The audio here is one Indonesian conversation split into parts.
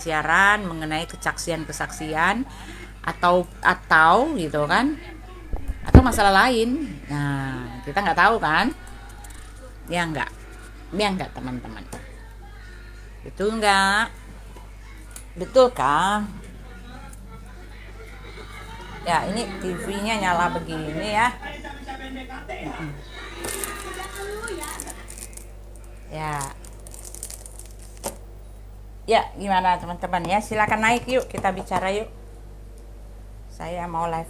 siaran mengenai kesaksian-kesaksian atau gitu kan, atau masalah lain. Nah, kita nggak tahu kan? Ya enggak teman-teman. Betul nggak? Betul kah? Ya, ini TV-nya nyala begini ya. Ya. Ya, gimana teman-teman ya? Silakan naik yuk, kita bicara yuk. Saya mau live.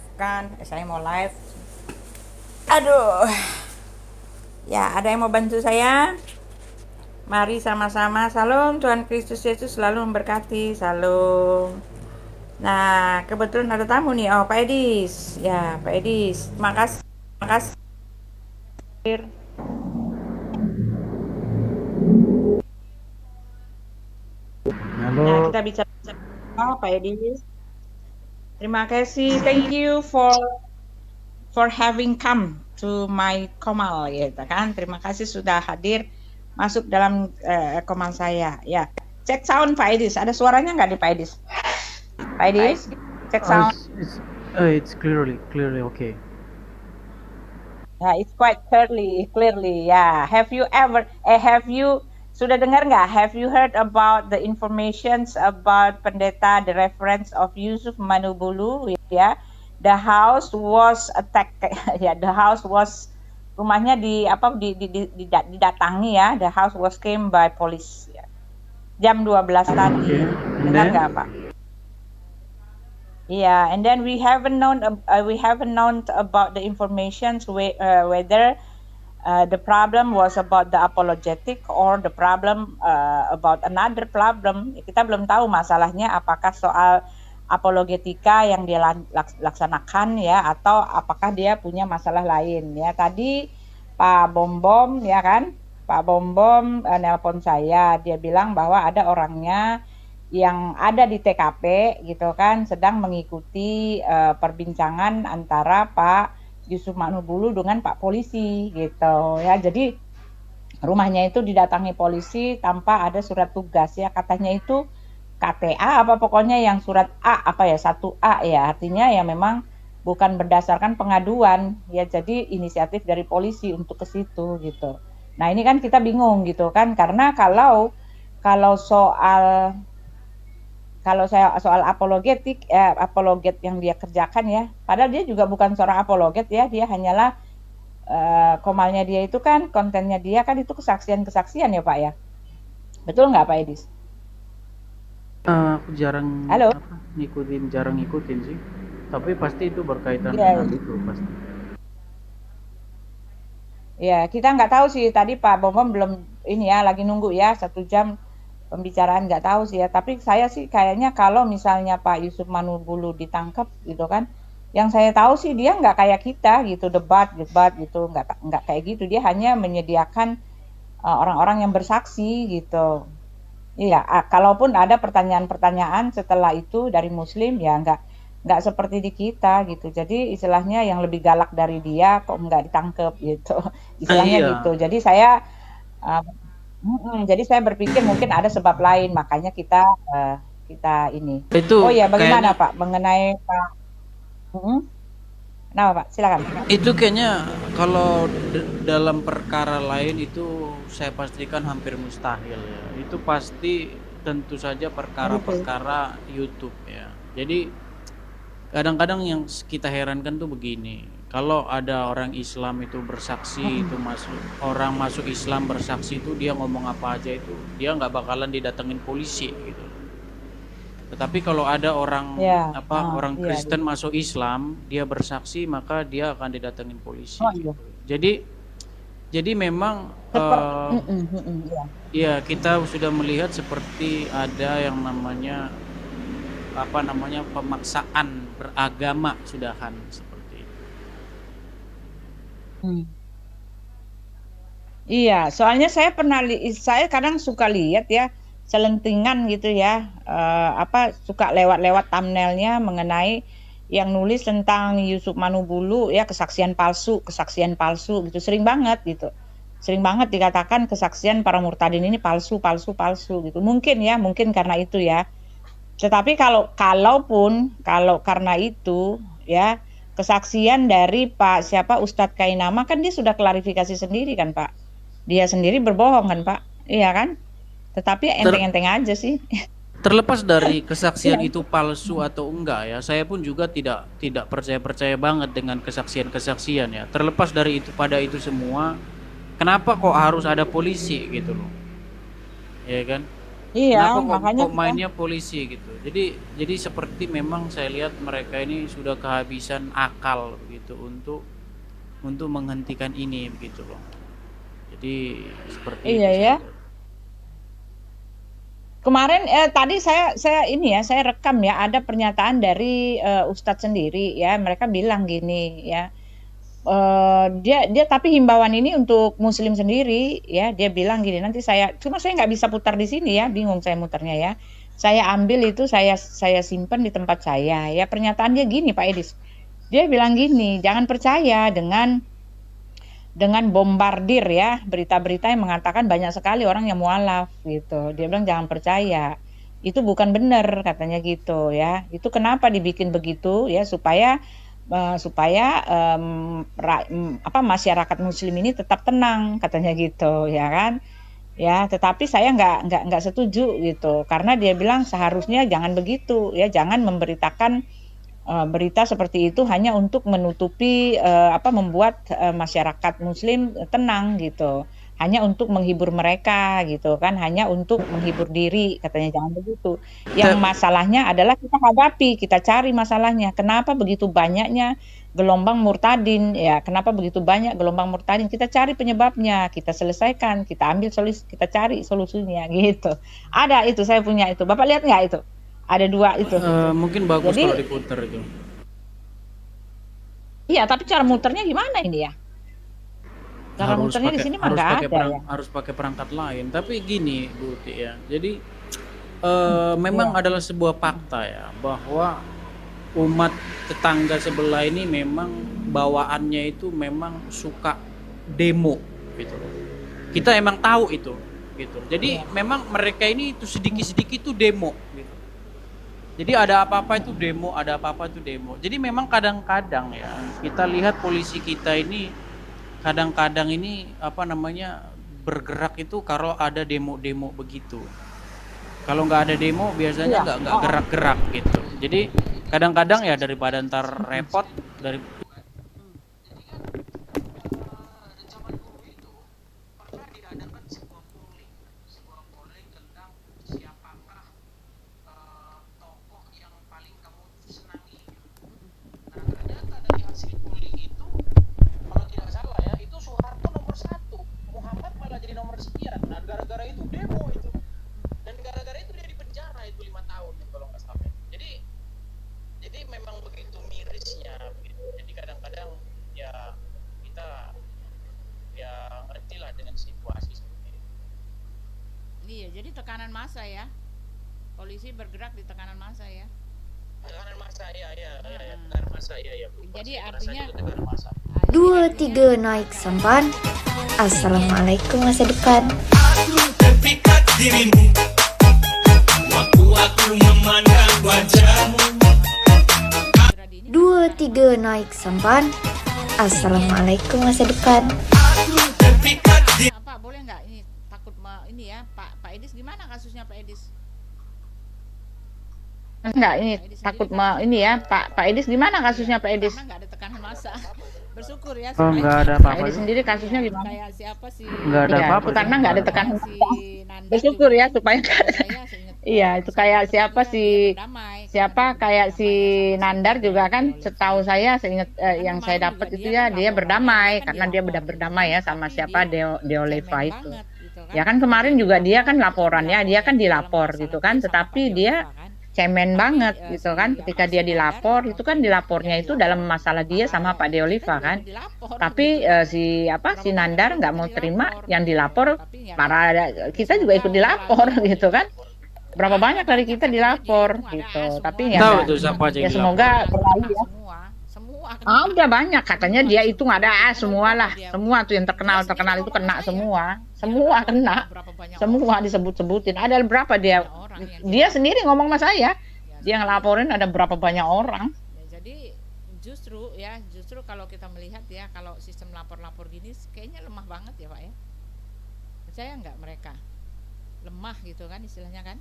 Aduh. Ya, ada yang mau bantu saya? Mari sama-sama. Salam, Tuhan Kristus Yesus selalu memberkati. Salam. Nah, kebetulan ada tamu nih. Oh, Pak Edis. Ya, Pak Edis. Makasih. Makasih. Halo. Nah, kita bicara Pak Edis. Terima kasih. Thank you for having come to my komal gitu kan. Terima kasih sudah hadir masuk dalam komal saya. Ya, cek sound Pak Edis. Ada suaranya nggak di Pak Edis? Pak Edis, cek sound. It's clearly okay. Ya, it's quite clearly. Ya, have you sudah dengar nggak? Have you heard about the informations about pendeta, the reference of Yusuf Manubulu? Ya, the house was attacked. Ya, the house was rumahnya didatangi ya. The house was came by police. Ya. Jam 12 tadi. Okay. Dengar nggak Pak? Yeah, and then we haven't known about the informations whether the problem was about the apologetic or the problem about another problem. Kita belum tahu masalahnya apakah soal apologetika yang dia laksanakan ya, atau apakah dia punya masalah lain ya. Tadi Pak Bombom ya kan, Pak Bombom nelpon saya, dia bilang bahwa ada orangnya yang ada di TKP gitu kan, sedang mengikuti perbincangan antara Pak Yusuf Manubulu dengan Pak polisi gitu ya. Jadi rumahnya itu didatangi polisi tanpa ada surat tugas ya, katanya itu KTA apa pokoknya yang surat A apa ya, 1A ya, artinya ya memang bukan berdasarkan pengaduan ya, jadi inisiatif dari polisi untuk ke situ gitu. Nah, ini kan kita bingung gitu kan, karena kalau soal apologet yang dia kerjakan ya, padahal dia juga bukan seorang apologet ya, dia hanyalah komalnya dia itu kan, kontennya dia kan itu kesaksian ya Pak ya, betul nggak Pak Edis? Aku jarang Halo. ngikutin sih. Tapi pasti itu berkaitan Iya. dengan itu pasti. Ya, kita nggak tahu sih, tadi Pak Bombom belum ini ya, lagi nunggu ya 1 jam pembicaraan, nggak tahu sih ya. Tapi saya sih kayaknya kalau misalnya Pak Yusuf Manubulu ditangkap gitu kan, yang saya tahu sih dia nggak kayak kita gitu, debat gitu, nggak kayak gitu. Dia hanya menyediakan orang-orang yang bersaksi gitu. Iya, kalaupun ada pertanyaan-pertanyaan setelah itu dari Muslim ya nggak seperti di kita gitu. Jadi istilahnya yang lebih galak dari dia kok nggak ditangkep gitu. Istilahnya Iya. gitu. Uh, jadi saya berpikir mungkin ada sebab lain, makanya kita ini. Oh Itu ya, kayaknya bagaimana Pak mengenai Pak? Mm-mm. Kenapa Pak? Silakan. kalau dalam perkara lain itu saya pastikan hampir mustahil ya. Itu pasti tentu saja Betul. perkara-perkara YouTube ya. Jadi kadang-kadang yang kita herankan tuh begini, kalau ada orang Islam itu bersaksi, itu orang masuk Islam bersaksi itu dia ngomong apa aja itu dia nggak bakalan didatengin polisi gitu. Tetapi kalau ada orang Ya, orang iya, Kristen masuk Islam, dia bersaksi maka dia akan didatengin polisi oh iya. gitu. Jadi memang Iya. ya kita sudah melihat seperti ada yang namanya pemaksaan beragama sudahan seperti itu. Hmm. Iya, soalnya saya kadang suka lihat ya selentingan gitu ya, suka lewat-lewat thumbnailnya mengenai yang nulis tentang Yusuf Manubulu ya, kesaksian palsu gitu, sering banget gitu. Sering banget dikatakan kesaksian para murtadin ini palsu gitu. Mungkin karena itu ya. Tetapi kalau karena itu ya kesaksian dari Pak siapa Ustadz Kainama kan dia sudah klarifikasi sendiri kan Pak. Dia sendiri berbohong kan Pak. Iya kan? Tetapi Ter- enteng-enteng aja sih. Terlepas dari kesaksian Iya. itu palsu atau enggak ya, saya pun juga tidak tidak percaya-percaya banget dengan kesaksian-kesaksian ya. Terlepas dari itu pada itu semua, kenapa kok harus ada polisi gitu loh, ya kan? Iya, Kenapa kok makanya kok kita mainnya polisi gitu? Jadi seperti memang saya lihat mereka ini sudah kehabisan akal gitu untuk menghentikan ini begitu loh. Jadi seperti itu iya saya ya. lihat. Kemarin tadi saya ini ya, saya rekam ya ada pernyataan dari Ustadz sendiri ya. Mereka bilang gini ya. Dia dia tapi himbauan ini untuk muslim sendiri ya. Dia bilang gini, nanti saya nggak bisa putar di sini ya, bingung saya muternya ya. Saya ambil itu saya simpen di tempat saya ya. Pernyataan dia gini Pak Edis. Dia bilang gini, jangan percaya dengan bombardir ya, berita-berita yang mengatakan banyak sekali orang yang mualaf gitu. Dia bilang jangan percaya. Itu bukan benar katanya gitu ya. Itu kenapa dibikin begitu ya supaya masyarakat muslim ini tetap tenang katanya gitu ya kan. Ya, tetapi saya nggak setuju gitu. Karena dia bilang seharusnya jangan begitu ya, jangan memberitakan berita seperti itu hanya untuk menutupi membuat masyarakat muslim tenang gitu. Hanya untuk menghibur mereka gitu kan, hanya untuk menghibur diri katanya jangan begitu. Yang Te- masalahnya adalah kita hadapi, kita cari masalahnya. Kenapa begitu banyaknya gelombang murtadin ya? Kenapa begitu banyak gelombang murtadin? Kita cari penyebabnya, kita selesaikan, kita ambil solusi, kita cari solusinya gitu. Ada itu saya punya itu. Bapak lihat nggak itu? Ada dua itu. Mungkin bagus kalau Jadi diputar itu. iya, tapi cara muternya gimana ini ya? Cara muternya di sini mah nggak ada ya. Harus pakai perangkat lain. Tapi gini Bu Ti ya. Jadi memang Iya, adalah sebuah fakta ya bahwa umat tetangga sebelah ini memang bawaannya itu memang suka demo gitu. Kita emang tahu itu gitu. Jadi iya, memang mereka ini itu sedikit-sedikit tuh demo gitu. Jadi ada apa-apa itu demo, ada apa-apa itu demo. Jadi memang kadang-kadang ya kita lihat polisi kita ini kadang-kadang ini apa namanya bergerak itu kalau ada demo-demo begitu. Kalau nggak ada demo biasanya iya. nggak Oh, oh. gerak-gerak gitu. Jadi kadang-kadang ya daripada ntar repot dari kalau tidak salah ya itu Soeharto nomor satu, Muhammad malah jadi nomor sekian. Nah gara-gara itu demo itu dan gara-gara itu dia dipenjara itu 5 tahun kalau nggak salah. Jadi memang begitu mirisnya begitu. Jadi kadang-kadang ya kita ya ngerti lah dengan situasi seperti itu. Iya, jadi tekanan massa ya. Polisi bergerak di tekanan massa ya. Tekanan massa ya Heeh. tekanan massa ya Jadi saya merasa artinya itu tekanan massa. jadi Dua artinya tiga naik sampan. Assalamualaikum masa depan. Aku terpikat dirimu waktu aku memandang wajahmu. Radinya Dua tiga naik sampan. Assalamualaikum masa depan. Aku terpikat dirimu. Pak, boleh nggak ini takut ini ya Pak Edis gimana kasusnya Pak Edis? Enggak, ini Pak Edis takut sendiri kasusnya ini ya, Pak Edis gimana kasusnya Pak Edis? karena nggak ada tekanan massa. Bersyukur ya Oh, supaya nggak ada Pak apa-apa Edis sih. sendiri kasusnya gimana? kayak siapa sih Nggak ada Iya, apa-apa itu sih. karena nggak ada kayak tekanan. si Nanda Bersyukur juga ya kan supaya setahu saya seingat iya, itu kayak siapa dia si berdamai karena siapa dia kayak si berdamai ya sama Nandar Siti juga kan Nurhaliza. setahu saya seingat Kan yang saya kemarin dapat juga itu dia ya kan dia laporannya berdamai dia kan karena dia dilapor udah gitu berdamai kan ya sama tapi siapa dia Deoleva cemen itu. banget gitu kan Ya kan ketika kemarin dia juga dia kan dilapor laporannya dia kan itu dalam dilapor masalah gitu dia kan, sama Pak tetapi dia Deoliva kan cemen tapi banget si gitu kan ketika dia si Nandar dilapor nggak itu mau kan terima dilapornya dia itu dalam dilapor masalah dia sama padahal Pak kita Deoliva juga kan. udah dilapor Tapi gitu kan si berapa si banyak Nandar kali nggak kita mau terima dilapor yang gitu dilapor tapi ya para ya kita juga semoga ikut dilapor berlalu gitu kan. Berapa ada banyak dari banyak kita katanya dia dilapor itu ada gitu. Tapi semua ya Tahu enggak tuh siapa aja ya yang semoga dilaporin. berlalu kena ya. semua Udah banyak katanya semua dia itu semua ada gitu ada semua berapa lah. dia Semua tuh yang dia sendiri terkenal itu ngomong sama kena saya semua. dia Semua lapor kena. berapa banyak Semua orang disebut-sebutin. Ada berapa dia? banyak orang yang Dia dilapor sendiri ngomong sama saya. Dia ngelaporin ada berapa banyak orang. Ya, jadi justru kalau kita melihat ya, kalau sistem lapor-lapor gini kayaknya lemah banget ya Pak ya. Percaya nggak mereka? Lemah gitu kan istilahnya kan?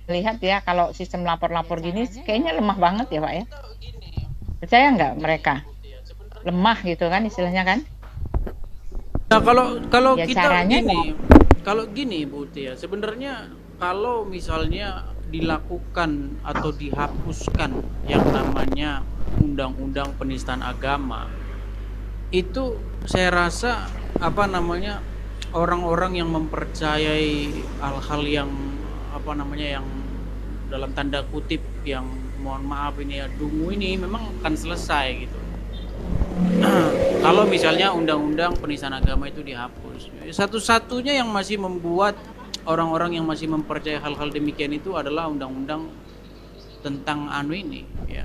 Lihat ya, kalau sistem lapor-lapor gini caranya kayaknya ya. lemah banget ya Pak ya. Percaya nggak mereka? Lemah gitu kan istilahnya kan? Nah, kalau Ya kita caranya gini Bu Tia, sebenarnya kalau misalnya dilakukan atau dihapuskan yang namanya undang-undang penistaan agama, itu saya rasa apa namanya orang-orang yang mempercayai hal-hal yang apa namanya yang dalam tanda kutip yang mohon maaf ini ya dungu ini memang akan selesai gitu. Kalau misalnya undang-undang penistaan agama itu dihapus, satu-satunya yang masih membuat orang-orang yang masih mempercayai hal-hal demikian itu adalah undang-undang tentang ini ya,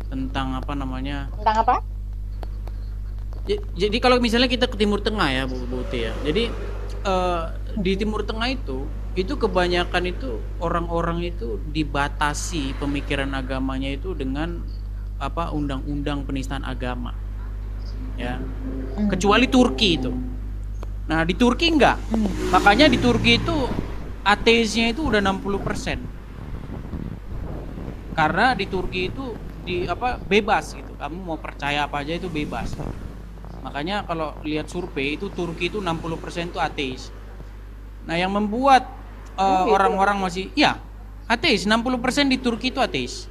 tentang apa namanya. tentang apa? Jadi kalau misalnya kita ke Timur Tengah ya Bu Tia ya. Jadi di Timur Tengah itu kebanyakan itu orang-orang itu dibatasi pemikiran agamanya itu dengan apa undang-undang penistaan agama ya, kecuali Turki itu. Nah di Turki enggak, makanya di Turki itu ateisnya itu udah 60%, karena di Turki itu di apa bebas gitu, kamu mau percaya apa aja itu bebas. Makanya kalau lihat survei itu Turki itu 60% itu ateis. Nah yang membuat orang-orang masih ya ateis, 60% di Turki itu ateis.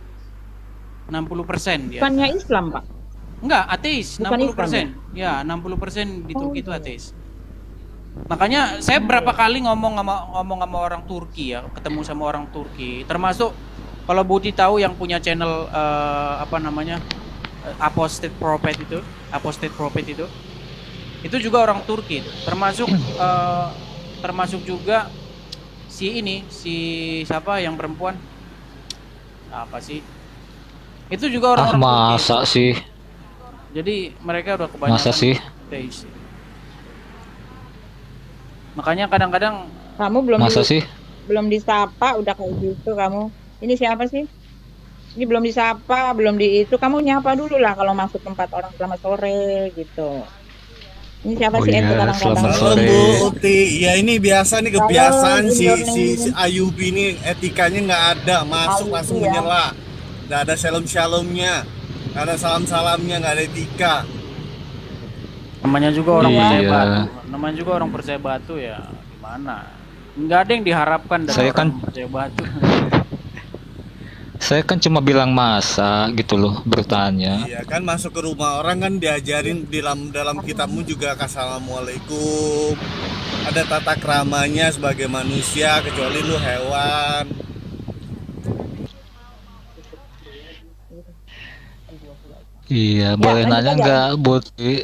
60% dia. Bukannya Islam Pak? Enggak, ateis, Bukan 60%. Ya, 60% di Turki itu ateis. Makanya saya berapa kali ngomong sama orang Turki ya, ketemu sama orang Turki, termasuk kalau Budi tahu yang punya channel apa namanya? Apostate Prophet itu juga orang Turki itu. Termasuk juga si siapa yang perempuan? Apa sih? Itu juga orang-orang Turki. Masa sih? Jadi mereka udah kebanyakan Masa sih? ateis. Makanya kadang-kadang Kamu Masa sih? belum disapa udah kayak gitu kamu. Ini siapa sih? Ini belum disapa, belum di itu. Kamu nyapa dulu lah kalau masuk tempat orang selamat sore gitu. Ini siapa Oh sih iya, ente kadang-kadang? selamat Malam sore. Bu Uti, ya ini biasa nih kebiasaan Halo, si good si, morning. si Ayubi ini etikanya nggak ada, masuk Ayubi langsung ya. menyela, nggak ada shalom-shalomnya, nggak ada salam-salamnya, nggak ada etika. namanya juga orang Iya. percaya batu. Namanya juga orang percaya batu ya gimana? Nggak ada yang diharapkan dari Saya orang kan- percaya batu. Saya kan cuma bilang masa gitu loh, bertanya. Iya kan masuk ke rumah orang kan diajarin dalam kitabmu juga assalamualaikum, ada tata keramanya sebagai manusia kecuali lu hewan. Iya, boleh lanjut nanya aja. nggak, Budi?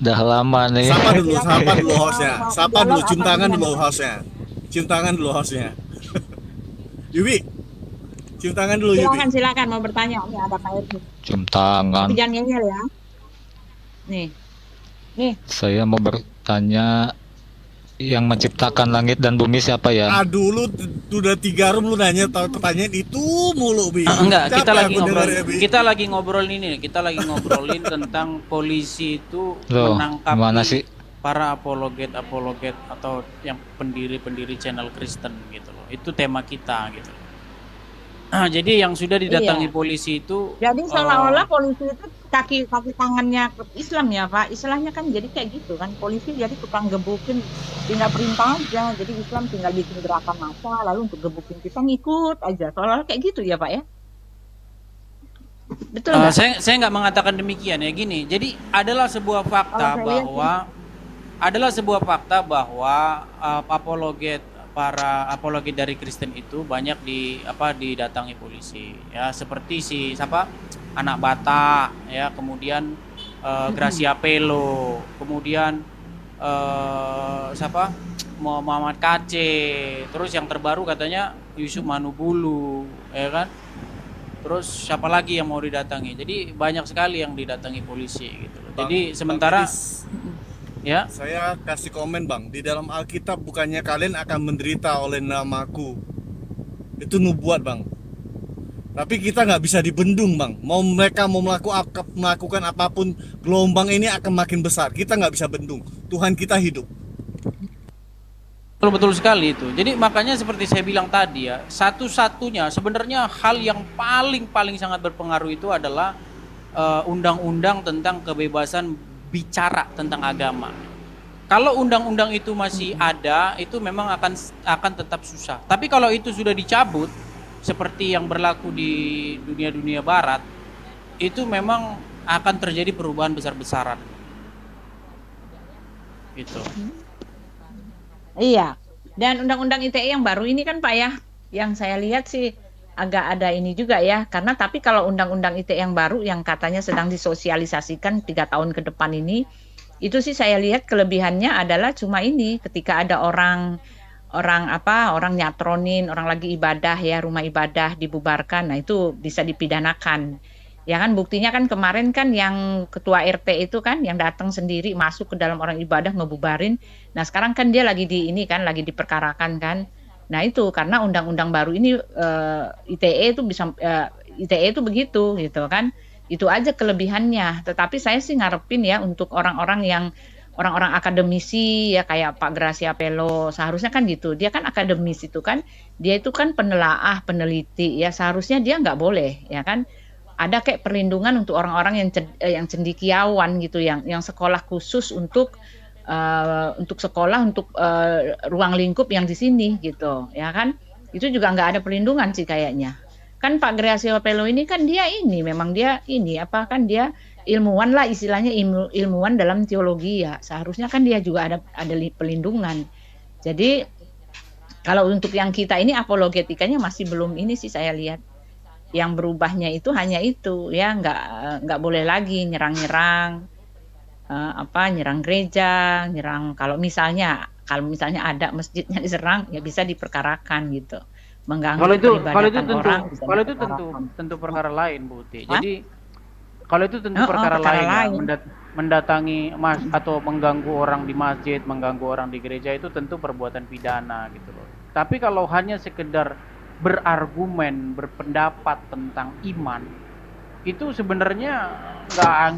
Udah lama nih. Sapa dulu hostnya, sapa dulu, cium tangan dulu hostnya, cium tangan dulu hostnya. Yubi, cium tangan dulu Yubi. Silakan mau bertanya. Ini ada Pak Erdi. Cium tangan. Tapi jangan ngeyel ya. Nih. Saya mau bertanya, yang menciptakan langit dan bumi siapa ya? Aduh lu udah 3 room lu nanya pertanyaan itu mulu Bi. Enggak, kita Capek lagi aku ngobrol. dengarnya, Bi. Kita lagi ngobrolin tentang polisi itu Loh, menangkap gimana sih? para apologet atau yang pendiri channel Kristen gitu loh. Itu tema kita gitu loh. Jadi yang sudah didatangi Iya. polisi itu Jadi seolah-olah polisi itu kaki tangannya ke Islam ya Pak. Istilahnya kan jadi kayak gitu kan. Polisi jadi tukang gebukin, tinggal perintah aja. Jadi Islam tinggal bikin gerakan massa, lalu untuk gebukin kita ngikut aja. Seolah-olah kayak gitu ya Pak ya. Betul nggak? saya nggak mengatakan demikian ya gini. Jadi adalah sebuah fakta Kalau saya lihat bahwa para apologet dari Kristen itu banyak didatangi polisi ya, seperti anak Batak ya, kemudian Gracia Pelo, kemudian Muhammad KC, terus yang terbaru katanya Yusuf Manubulu ya kan. Terus siapa lagi yang mau didatangi? Jadi banyak sekali yang didatangi polisi gitu loh. Jadi sementara ya, saya kasih komen Bang, di dalam Alkitab bukannya kalian akan menderita oleh namaku. Itu nubuat Bang. Tapi kita nggak bisa dibendung, Bang. Mereka mau melakukan apapun, gelombang ini akan makin besar. Kita nggak bisa bendung. Tuhan kita hidup. Betul sekali itu. Jadi makanya seperti saya bilang tadi ya, satu-satunya sebenarnya hal yang paling sangat berpengaruh itu adalah undang-undang tentang kebebasan bicara tentang agama. Kalau undang-undang itu masih ada, itu memang akan tetap susah. Tapi kalau itu sudah dicabut, seperti yang berlaku di dunia barat, itu memang akan terjadi perubahan besar-besaran. Gitu. Iya. Dan undang-undang ITE yang baru ini kan Pak ya, yang saya lihat sih agak ada ini juga ya. Karena tapi kalau undang-undang ITE yang baru yang katanya sedang disosialisasikan 3 tahun ke depan ini, itu sih saya lihat kelebihannya adalah cuma ini, ketika ada orang nyatronin, orang lagi ibadah ya, rumah ibadah dibubarkan, nah itu bisa dipidanakan. Ya kan, buktinya kan kemarin kan yang ketua RT itu kan yang datang sendiri masuk ke dalam orang ibadah ngebubarin. Nah, sekarang kan dia lagi lagi diperkarakan kan. Nah, itu karena undang-undang baru ini ITE itu ITE itu begitu gitu kan. Itu aja kelebihannya. Tetapi saya sih ngarepin ya untuk orang-orang akademisi ya kayak Pak Gracia Pelo, seharusnya kan gitu. Dia kan akademis itu kan. Dia itu kan penelaah, peneliti ya, seharusnya dia nggak boleh ya kan. Ada kayak perlindungan untuk orang-orang yang cendekiawan gitu, yang sekolah khusus untuk ruang lingkup yang di sini gitu ya kan. Itu juga nggak ada perlindungan sih kayaknya. Kan Pak Gracia Pelo ini kan dia ilmuwan lah istilahnya, ilmuwan dalam teologi ya. Seharusnya kan dia juga ada pelindungan. Jadi kalau untuk yang kita ini apologetikanya masih belum ini sih saya lihat. Yang berubahnya itu hanya itu ya, nggak boleh lagi nyerang gereja, kalau misalnya ada masjidnya diserang ya bisa diperkarakan gitu. Mengganggu peribadatan orang. Kalau itu tentu perkara lain, Bu Uti. Jadi kalau itu tentu perkara lain. Ya, mendatangi atau mengganggu orang di masjid, mengganggu orang di gereja itu tentu perbuatan pidana gitu loh. Tapi kalau hanya sekedar berargumen, berpendapat tentang iman, itu sebenarnya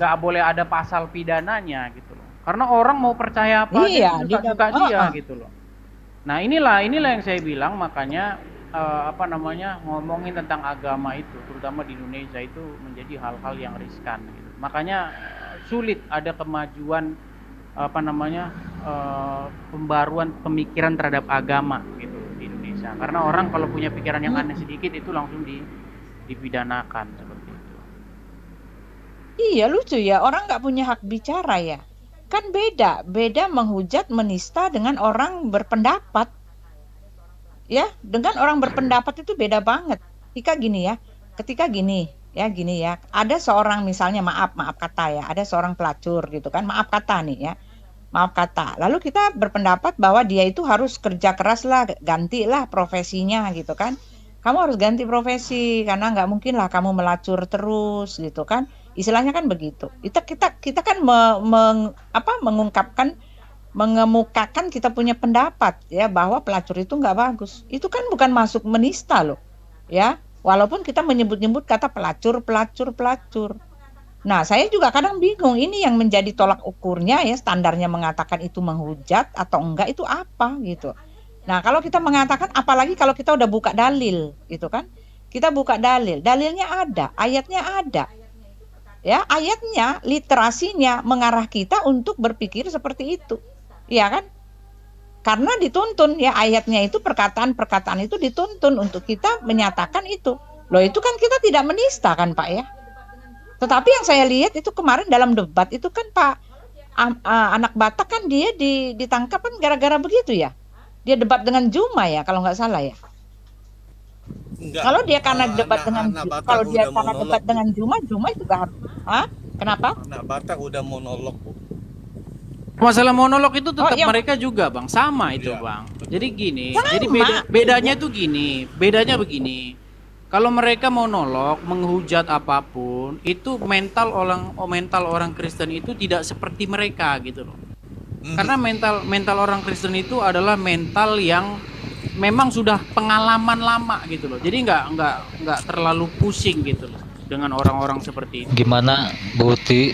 nggak boleh ada pasal pidananya gitu loh. Karena orang mau percaya apa aja suka dia gitu loh. Nah inilah yang saya bilang, makanya ngomongin tentang agama itu, terutama di Indonesia itu menjadi hal-hal yang riskan gitu. Makanya sulit ada kemajuan pembaruan pemikiran terhadap agama gitu di Indonesia. Karena orang kalau punya pikiran yang aneh sedikit itu langsung dipidanakan seperti itu. Iya, lucu ya, orang nggak punya hak bicara ya. Kan beda menghujat, menista dengan orang berpendapat. Ya, dengan orang berpendapat itu beda banget. Ketika gini ya, ada seorang misalnya maaf kata ya, ada seorang pelacur gitu kan, maaf kata nih ya, maaf kata. Lalu kita berpendapat bahwa dia itu harus kerja keras lah, gantilah profesinya gitu kan. Kamu harus ganti profesi karena nggak mungkin lah kamu melacur terus gitu kan. Istilahnya kan begitu. Kita kan mengemukakan kita punya pendapat ya bahwa pelacur itu nggak bagus. Itu kan bukan masuk menista loh ya, walaupun kita menyebut-nyebut kata pelacur. Nah, saya juga kadang bingung, ini yang menjadi tolak ukurnya ya, standarnya mengatakan itu menghujat atau enggak itu apa gitu. Nah, kalau kita mengatakan, apalagi kalau kita udah buka dalil gitu kan, kita buka dalilnya ada, ayatnya ada ya, ayatnya, literasinya mengarah kita untuk berpikir seperti itu. Iya kan? Karena dituntun ya, ayatnya itu, perkataan itu dituntun untuk kita menyatakan itu. Loh, itu kan kita tidak menista kan Pak ya. Tetapi yang saya lihat itu kemarin dalam debat itu kan Pak anak Batak kan dia ditangkap kan gara-gara begitu ya. Dia debat dengan Juma ya kalau nggak salah ya. Enggak. Kalau dia karena debat dengan Juma juga harus. Kenapa? Anak Batak udah monolog, Bu. Masalah monolog itu tetap mereka juga Bang, sama itu Bang. Jadi gini, jadi bedanya begini. Kalau mereka monolog, menghujat apapun, itu mental orang Kristen itu tidak seperti mereka gitu loh. Karena mental orang Kristen itu adalah mental yang memang sudah pengalaman lama gitu loh. Jadi nggak terlalu pusing gitu loh dengan orang-orang seperti itu. Gimana Bu Uti,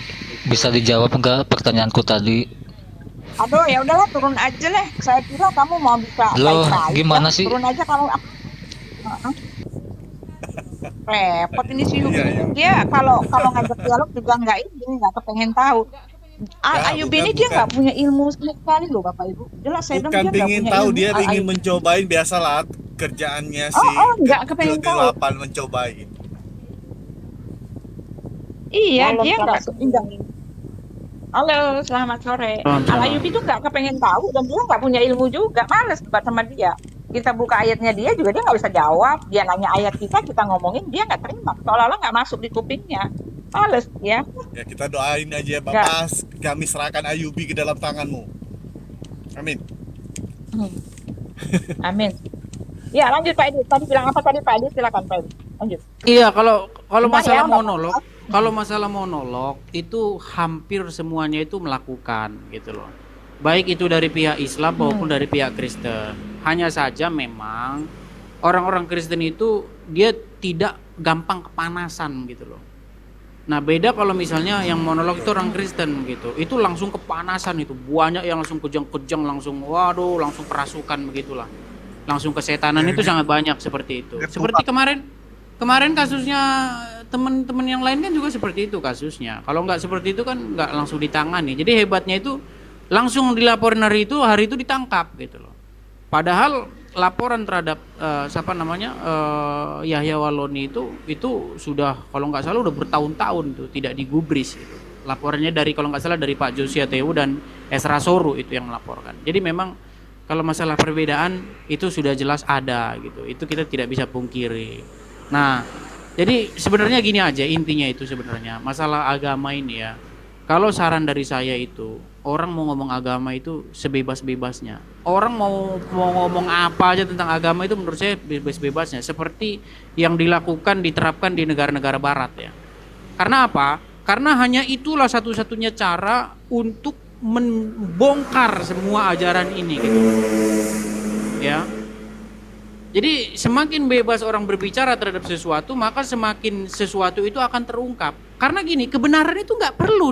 bisa dijawab nggak pertanyaanku tadi? Aduh, ya udahlah, turun aja lah. Saya kira kamu mau bisa Loh, baik-baik. gimana Ya. sih? Turun aja kamu. Heeh. Repot ini si Yubi. Iya, iya. Dia kalau ngajak dialog juga nggak kepengen tahu. Ya, Ayub ini dia nggak punya ilmu sama sekali loh Bapak Ibu. Jelas saya bilang bukan dia nggak pingin punya tahu, ilmu. dia ingin Ayub. mencobain, biasalah kerjaannya Oh, si nggak kepengen tahu. kegelapan mencobain. Iya, Malam, dia selamat nggak. Halo, selamat sore. Salam, salam. Al Ayub itu nggak kepengen tahu dan dia nggak punya ilmu juga. Males debat sama dia. Kita buka ayatnya dia juga dia nggak bisa jawab. Dia nanya ayat kita ngomongin dia nggak terima. Seolah-olah nggak masuk di kupingnya. Males ya. Ya kita doain aja Bapak, kami serahkan Ayubi ke dalam tanganmu. Amin. Amin. Ya lanjut Pak Edi. Tadi bilang apa tadi Pak Edi? Silakan Pak Edi. Lanjut. Iya, kalau Bentar masalah ya, monolog, kalau masalah monolog itu hampir semuanya itu melakukan gitu loh. Baik itu dari pihak Islam maupun dari pihak Kristen. Hanya saja memang orang-orang Kristen itu dia tidak gampang kepanasan gitu loh. Nah, beda kalau misalnya yang monolog itu orang Kristen gitu. Itu langsung kepanasan itu. Banyak yang langsung kejang-kejang, langsung waduh, langsung kerasukan begitulah. Langsung kesetanan itu sangat banyak seperti itu. Seperti kemarin kasusnya teman-teman yang lain kan juga seperti itu kasusnya. Kalau nggak seperti itu kan nggak langsung ditangani. Jadi hebatnya itu langsung dilaporin hari itu ditangkap gitu loh. Padahal laporan terhadap Yahya Walloni itu sudah kalau nggak salah udah bertahun-tahun tuh tidak digubris gitu. Laporannya dari kalau nggak salah dari Pak Josia Tewu dan Esra Soru itu yang melaporkan. Jadi memang kalau masalah perbedaan itu sudah jelas ada gitu. Itu kita tidak bisa pungkiri. Nah, jadi sebenarnya gini aja intinya itu sebenarnya masalah agama ini ya. Kalau saran dari saya itu orang mau ngomong agama itu sebebas-bebasnya. Orang mau ngomong apa aja tentang agama itu menurut saya bebas-bebasnya. Seperti yang dilakukan diterapkan di negara-negara Barat ya. Karena apa? Karena hanya itulah satu-satunya cara untuk membongkar semua ajaran ini gitu. Ya. Jadi semakin bebas orang berbicara terhadap sesuatu, maka semakin sesuatu itu akan terungkap. Karena gini, kebenaran itu nggak perlu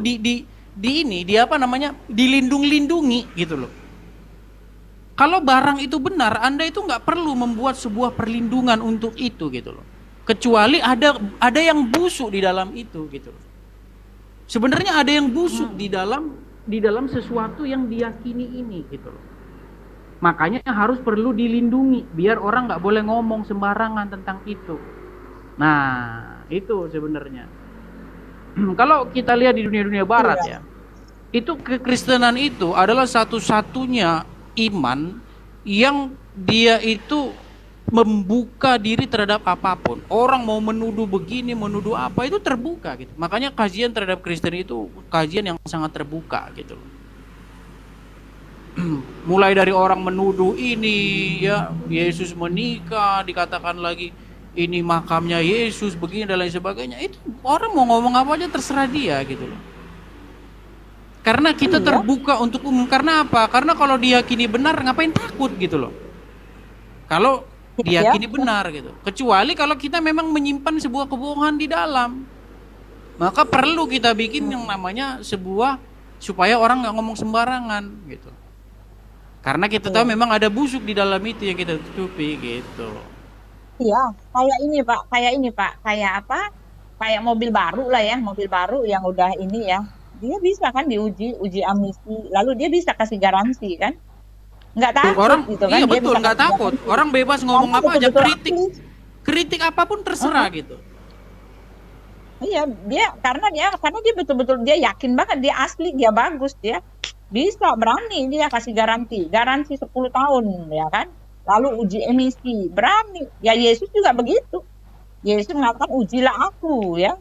dilindung-lindungi gitu loh. Kalau barang itu benar, Anda itu nggak perlu membuat sebuah perlindungan untuk itu gitu loh. Kecuali ada yang busuk di dalam itu gitu loh. Sebenarnya ada yang busuk di dalam sesuatu yang diyakini ini gitu loh. Makanya harus perlu dilindungi biar orang nggak boleh ngomong sembarangan tentang itu. Nah, itu sebenarnya. Kalau kita lihat di dunia-dunia barat ya, itu kekristenan itu adalah satu-satunya iman yang dia itu membuka diri terhadap apapun. Orang mau menuduh begini, menuduh apa itu terbuka gitu. Makanya kajian terhadap Kristen itu kajian yang sangat terbuka gitu loh. Mulai dari orang menuduh ini ya Yesus menikah, dikatakan lagi ini makamnya Yesus begini dan lain sebagainya. Itu orang mau ngomong apa aja terserah dia gitu loh. Karena kita terbuka untuk umum. Karena apa? Karena kalau diyakini benar ngapain takut gitu loh. Kalau diyakini benar gitu. Kecuali kalau kita memang menyimpan sebuah kebohongan di dalam. Maka perlu kita bikin yang namanya sebuah supaya orang nggak ngomong sembarangan gitu. Karena kita tahu memang ada busuk di dalam itu yang kita tutupi gitu. Iya, kayak ini Pak, kayak apa? Kayak mobil baru lah ya, mobil baru yang udah ini ya. Dia bisa kan uji emisi, lalu dia bisa kasih garansi kan? Nggak takut Orang gitu kan? iya Dia betul bisa nggak kasih takut. garansi. Orang bebas ngomong Karena apa aja, betul-betul kritik apapun terserah gitu. Iya, karena dia betul-betul dia yakin banget dia asli, dia bagus, dia bisa berani dia kasih garansi 10 tahun ya kan. Lalu uji emisi, berani. Ya Yesus juga begitu. Yesus mengatakan ujilah aku ya.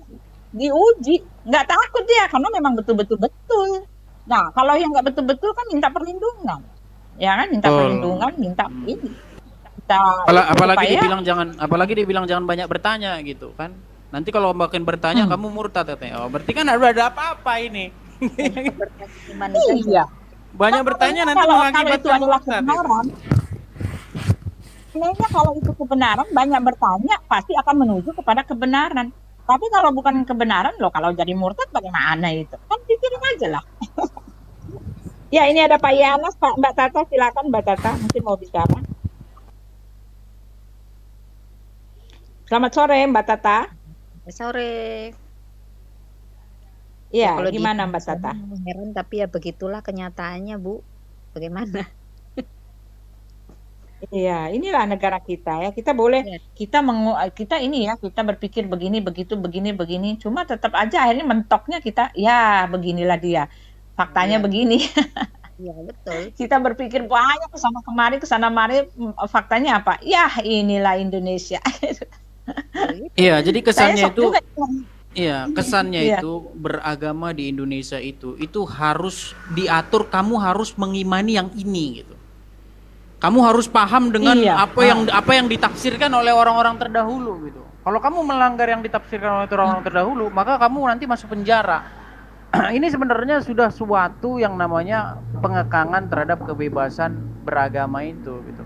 Diuji, nggak takut dia karena memang betul-betul betul. Nah, kalau yang nggak betul-betul kan minta perlindungan. Ya kan, minta perlindungan, minta ini. Apalagi dia bilang jangan banyak bertanya gitu kan. Nanti kalau makin bertanya kamu murtad katanya. Oh, berarti kan ada apa-apa ini. Iya. Banyak bertanya nanti kalau mengakibatkan itu adalah murtad. kebenaran. Sebenarnya kalau itu kebenaran, banyak bertanya pasti akan menuju kepada kebenaran. Tapi kalau bukan kebenaran loh, kalau jadi murtad bagaimana itu? Kan pikirin aja lah. Ya, ini ada Pak Yanas, Mbak Tata, silakan Mbak Tata, mungkin mau bicara. Selamat sore Mbak Tata. Sore. Iya, Kalau gimana Mbak Tata? heran tapi ya begitulah kenyataannya, Bu. Bagaimana? Iya, inilah negara kita ya. Kita boleh Iya. kita ini ya, kita berpikir begini, begitu, begini. Cuma tetap aja akhirnya mentoknya kita, ya beginilah dia. Faktanya Iya. begini. Iya, betul. Kita berpikir banyak kesana mari, faktanya apa? Ya inilah Indonesia. Iya, jadi Saya kesannya shock itu juga. iya, kesannya Iya. itu beragama di Indonesia itu harus diatur, kamu harus mengimani yang ini gitu. Kamu harus paham dengan Iya. apa yang ditafsirkan oleh orang-orang terdahulu gitu. Kalau kamu melanggar yang ditafsirkan oleh orang-orang terdahulu, maka kamu nanti masuk penjara. Ini sebenarnya sudah suatu yang namanya pengekangan terhadap kebebasan beragama itu gitu.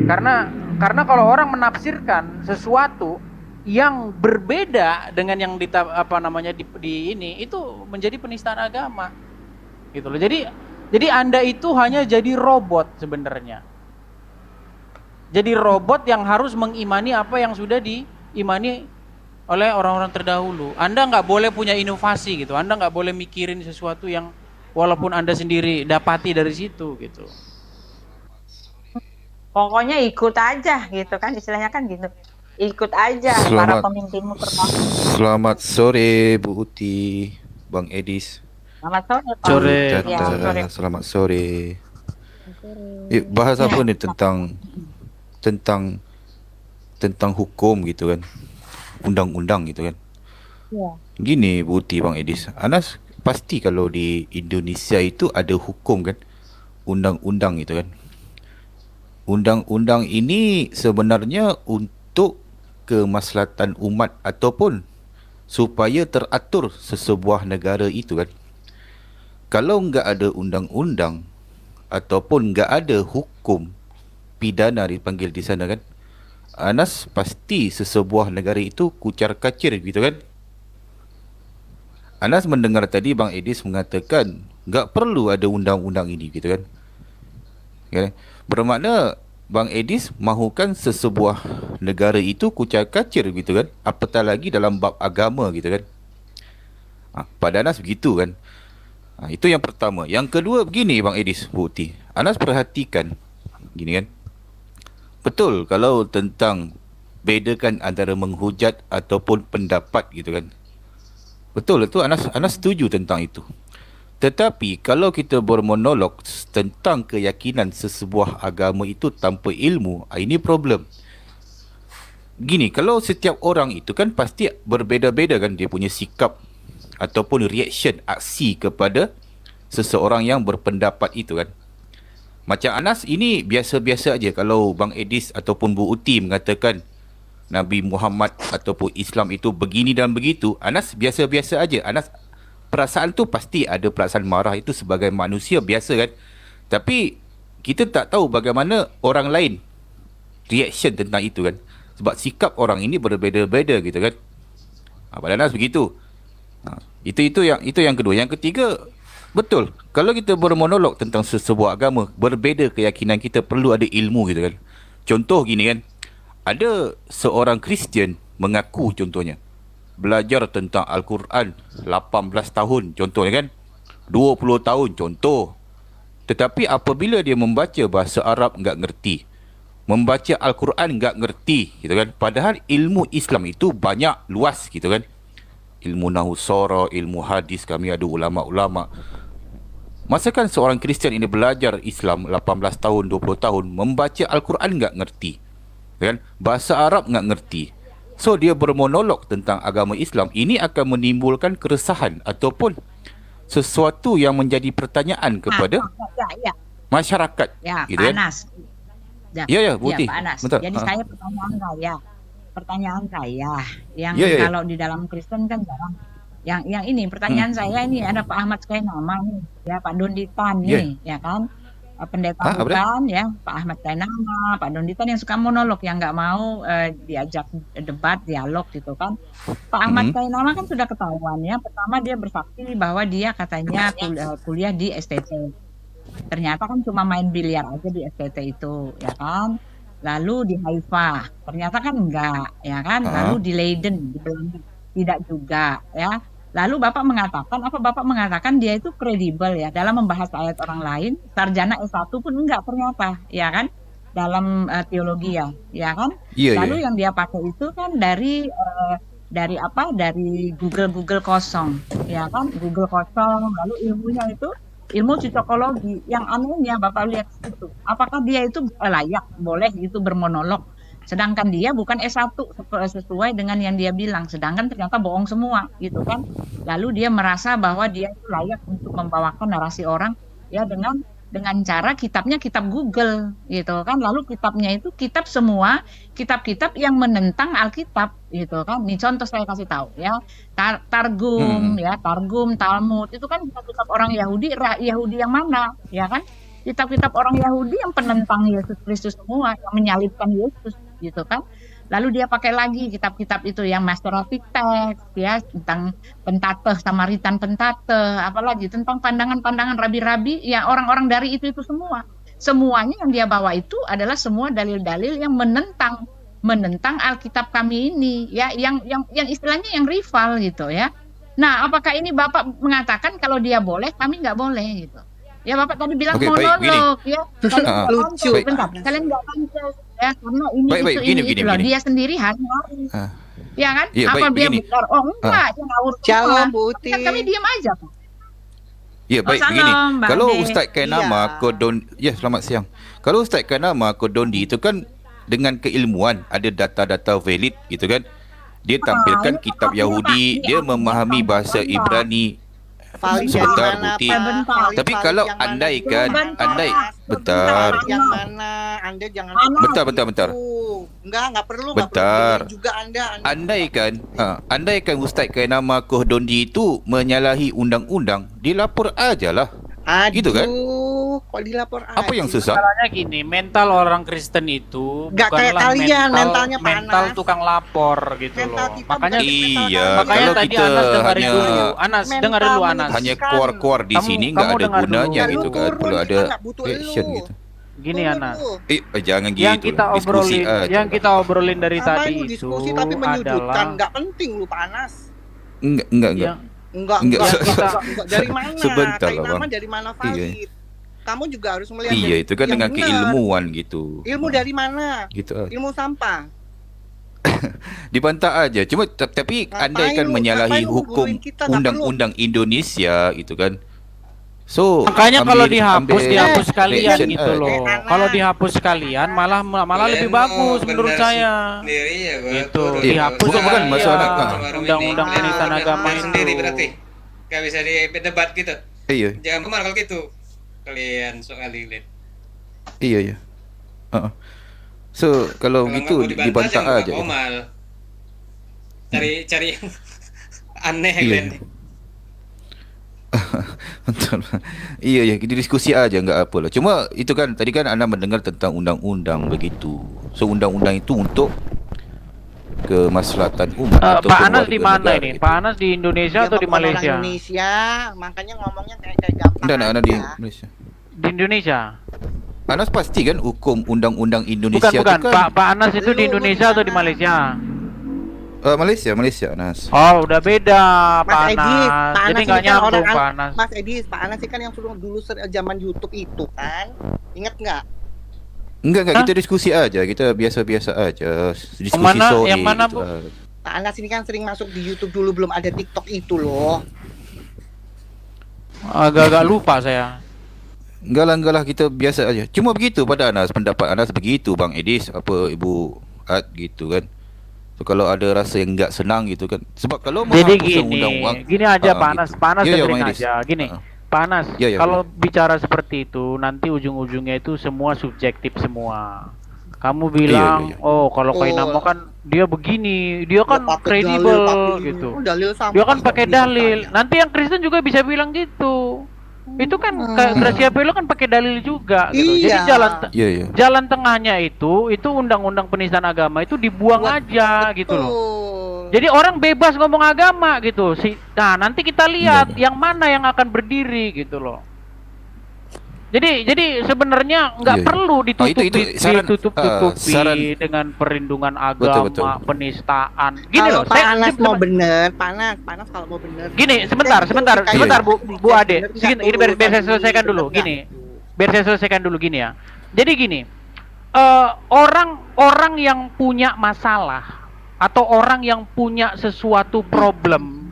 Karena kalau orang menafsirkan sesuatu yang berbeda dengan yang di ini itu menjadi penistaan agama. Gitu loh. Jadi Anda itu hanya jadi robot sebenarnya. Jadi robot yang harus mengimani apa yang sudah diimani oleh orang-orang terdahulu. Anda nggak boleh punya inovasi gitu. Anda nggak boleh mikirin sesuatu yang walaupun Anda sendiri dapati dari situ gitu. Pokoknya ikut aja gitu kan, istilahnya kan gitu. Ikut aja para pemimpinmu termasuk. Selamat sore Bu Uti, Bang Edis. Selamat sore Pak. Sore. Ya, sore. Selamat sore. Bahas apa nih tentang hukum gitu kan, undang-undang gitu kan. Ya. Gini Bu Uti, Bang Edis, Anas pasti kalau di Indonesia itu ada hukum kan, undang-undang gitu kan. Undang-undang ini sebenarnya untuk kemaslahatan umat ataupun supaya teratur sesebuah negara itu kan. Kalau enggak ada undang-undang ataupun enggak ada hukum pidana dipanggil di sana kan, Anas pasti sesebuah negara itu kucar-kacir gitu kan. Anas mendengar tadi Bang Edis mengatakan enggak perlu ada undang-undang ini gitu kan. Okay. Bermakna Bang Edis mahukan sesebuah negara itu kucar-kacir gitu kan, apatah lagi dalam bab agama gitu kan. Pada Anas begitu kan. Itu yang pertama. Yang kedua begini Bang Edis, Bu Uti, Anas perhatikan gini kan. Betul kalau tentang bedakan antara menghujat ataupun pendapat gitu kan. Betul itu, Anas setuju tentang itu. Tetapi kalau kita bermonolog tentang keyakinan sesebuah agama itu tanpa ilmu, ini problem. Gini, kalau setiap orang itu kan pasti berbeza-beza kan dia punya sikap ataupun reaction, aksi kepada seseorang yang berpendapat itu kan. Macam Anas ini biasa-biasa aja kalau Bang Edis ataupun Bu Uti mengatakan Nabi Muhammad ataupun Islam itu begini dan begitu, Anas biasa-biasa aja. Anas perasaan tu pasti ada perasaan marah, itu sebagai manusia biasa kan. Tapi kita tak tahu bagaimana orang lain reaction tentang itu kan. Sebab sikap orang ini berbeza-beza gitu kan. Pada Anas begitu. Itu yang kedua. Yang ketiga, betul. Kalau kita bermonolog tentang sesebuah agama, berbeza keyakinan kita, perlu ada ilmu gitu kan. Contoh gini kan. Ada seorang Kristian mengaku contohnya belajar tentang Al-Quran 18 tahun contohnya kan, 20 tahun contoh. Tetapi apabila dia membaca bahasa Arab enggak ngerti, membaca Al-Quran enggak ngerti gitu kan. Padahal ilmu Islam itu banyak luas gitu kan. Ilmu nahwu sara, ilmu hadis, kami ada ulama-ulama. Masakan seorang Kristian ini belajar Islam 18 tahun, 20 tahun, membaca Al-Quran enggak ngerti kan, bahasa Arab enggak ngerti. So dia bermonolog tentang agama Islam, ini akan menimbulkan keresahan ataupun sesuatu yang menjadi pertanyaan kepada masyarakat. Ya, gitu Pak kan? Anas. Ya, Bu Uti. Pak Anas. Bentar. Jadi saya pertanyaan saya yang Ya. kalau di dalam Kristen kan jarang. Yang ini pertanyaan saya ini ada Pak Ahmad Skainama nih, ya Pak Donditan nih, ya kan. pendeta Apa dia? bukan ya, Pak Ahmad Tainama, Pak Dondi kan yang suka monolog, yang nggak mau diajak debat, dialog gitu kan. Pak Ahmad Mm-mm. Tainama kan sudah ketahuan ya. Pertama dia bersaksi bahwa dia katanya kuliah di STT. Ternyata kan cuma main biliar aja di STT itu, ya kan. Lalu di Haifa, ternyata kan enggak, ya kan. Lalu Ah, di Leiden, di Belanda, tidak juga, ya. Lalu Bapak mengatakan dia itu kredibel ya dalam membahas ayat orang lain, sarjana S1 pun enggak ternyata, ya kan. Dalam teologi ya kan. iya iya. Lalu yang dia pakai itu kan dari apa? Dari Google kosong, ya kan? Google kosong. Lalu ilmunya itu ilmu cocokologi. Yang anehnya Bapak lihat itu, apakah dia itu layak boleh itu bermonolog? Sedangkan dia bukan S1 sesuai dengan yang dia bilang. Sedangkan ternyata bohong semua, gitu kan? Lalu dia merasa bahwa dia itu layak untuk membawakan narasi orang ya dengan cara kitabnya kitab Google gitu kan. Lalu kitabnya itu kitab-kitab yang menentang Alkitab gitu kan. Ini contoh saya kasih tahu ya. Targum Mm-mm. ya, Targum, Talmud itu kan kitab-kitab orang Yahudi, Yahudi yang mana ya kan? Kitab-kitab orang Yahudi yang penentang Yesus Kristus semua, yang menyalibkan Yesus gitu kan. Lalu dia pakai lagi kitab-kitab itu yang Masoretic text ya, tentang Pentateuch, Samaritan Pentateuch, apalagi tentang pandangan-pandangan rabi-rabi ya, orang-orang dari itu semua. Semuanya yang dia bawa itu adalah semua dalil-dalil yang menentang Alkitab kami ini ya, yang istilahnya yang rival gitu ya. Nah, apakah ini Bapak mengatakan kalau dia boleh, kami nggak boleh gitu? Ya Bapak tadi bilang Oke, baik, begini. monolog ya, kalian Ah, nggak Lucu. pantas, baik. bentar, kalian nggak pantas ya, karena ini Baik, baik, itu begini, ini begini, itu loh, begini. dia sendiri hari-hari, Ah, ya kan? iya, Apa baik, dia begini. benar? Oh enggak, dia ngawur Shalom semua. Bu Tapi kan kami Uti. diam aja, Pak. Ya, baik, begini. Salam, Bang Kalau De. Ustaz Kainama Iya. Kodon, ya selamat siang. Kalau Ustaz Kainama Kodondi itu kan dengan keilmuan, ada data-data valid gitu kan. Dia tampilkan ini kitab artinya, Pak, Yahudi, ini dia artinya memahami bahasa bentar. Ibrani. Valid Sebentar, yang mana, Putih. Pak? Bentar. Valid- Tapi valid kalau yang mana andaikan, dulu, Bentar. andai, Mas? bentar, Valid yang mana? Anda jangan Anas. Bentar. Nggak perlu Bentar. begini juga Anda. Andaikan Ustaz Kainama Kohdondi itu menyalahi undang-undang, dilapor ajalah. Aduh, Gitu kan? kok dilapor Apa yang aja? susah? Masalahnya gini, mental orang Kristen itu Nggak kayak bukanlah kalian, mentalnya mental panas. tukang lapor gitu Mental loh. kita Makanya bukan mental Iya, kalian. makanya kalau tadi kita Anas dengerin hanya- dulu. Anas Mental dengerin dulu Anas. menyedihkan. Hanya kuar-kuar di Kamu- sini kamu nggak ada dengar dulu. gunanya Nggak, gitu lu kan. turun, Perlu kita ada nggak butuh action lu. gitu. Gini Turun Anas. lu. Jangan gitu. Yang kita Diskusi obrolin, aja yang lah. kita obrolin dari Apa tadi lu itu diskusi tapi menyudutkan? adalah Nggak penting lu panas. Enggak. yang Enggak. Enggak, Dari mana? sebentar lah, Kainama Bang. dari mana Iya. valid? Kamu juga harus melihat Iya, dari itu kan yang dengan benar. keilmuan gitu. Ilmu dari mana? Gitu aja. Ilmu sampah. Dibantah aja. Cuma tapi Ngapain andaikan lu- menyalahi ngapain lu hukum gurui kita? Nggak undang-undang Indonesia gitu kan. So, makanya kalau dihapus sekalian action gitu aja. loh. Anas. Kalau dihapus sekalian malah lebih bagus menurut saya. Sendiri ya, Bang. Gitu. Turun. Dihapus Bukan sekalian. masalah, Undang-undang ini. penistaan Ah, agama udah. itu. Sendiri berarti. Gak bisa didebat gitu. Iya, Jangan kemana kalau gitu. Kalian soal lilit. iya. So, kalau Kalau gitu nggak mau dibantah jangan aja. buka komal. Cari yang aneh Iya. kalian. Betul. Iya, kita diskusi aja nggak apa lah. Cuma itu kan tadi kan Anda mendengar tentang undang-undang begitu. So undang-undang itu untuk kemaslahatan umat atau Pak Anas di warga mana negara ini? gitu. Pak Anas di Indonesia Dia atau di bukan orang Malaysia? Indonesia, makanya ngomongnya kayak gampang. Enggak, Anda di aja. Malaysia. Di Indonesia. Anas pasti kan hukum undang-undang Bukan, Indonesia bukan. itu kan Pak Anas itu di Lu Indonesia atau di gimana? Malaysia? Malaysia Anas. Oh, udah beda, Pak Mas Edis, Anas. Pak Jadi Anas nggak ini kan orang nyambung, Pak Anas. Mas Edis, Pak Anas ini kan yang suruh dulu zaman YouTube itu kan. Ingat nggak? Enggak, Hah? kita diskusi aja. Kita biasa-biasa aja. Diskusi mana- sore yang mana, gitu Bu? lah. Pak Anas ini kan sering masuk di YouTube dulu, belum ada TikTok itu loh. Agak-agak lupa saya. Enggak lah, kita biasa aja. Cuma begitu pada Anas, pendapat Anas begitu Bang Edis, apa Ibu Ad gitu kan. So, kalau ada rasa yang enggak senang gitu kan. Sebab kalau Jadi menghapus gini, undang-undang gini aja Pak Anas, gitu. Pak Anas Ya, ya, dengerin Bang Edis. aja. Gini, Pak Anas, Ya, ya, kalau bicara seperti itu nanti ujung-ujungnya itu semua subjektif semua. Kamu bilang, iya. oh kalau Kainama kan dia begini, dia kan Pakai kredibel dalil, pakai gitu. ini. Oh, dalil sama. Dia kan pakai Bisa dalil. tanya. Nanti yang Kristen juga bisa bilang gitu. Itu kan Gracia Bello kan pakai dalil juga gitu. Jadi jalan tengahnya itu undang-undang penistaan agama itu dibuang aja gitu loh. Jadi orang bebas ngomong agama gitu. Nah, nanti kita lihat yang mana yang akan berdiri gitu loh. Jadi sebenarnya nggak perlu ditutupi dengan perlindungan agama, penistaan. Gini loh, panas mau bener, panas kalau mau bener. Gini, sebentar Bu Ade. Ini biar saya selesaikan dulu. Gini, biar saya selesaikan dulu gini ya. Jadi gini, orang yang punya masalah atau orang yang punya sesuatu problem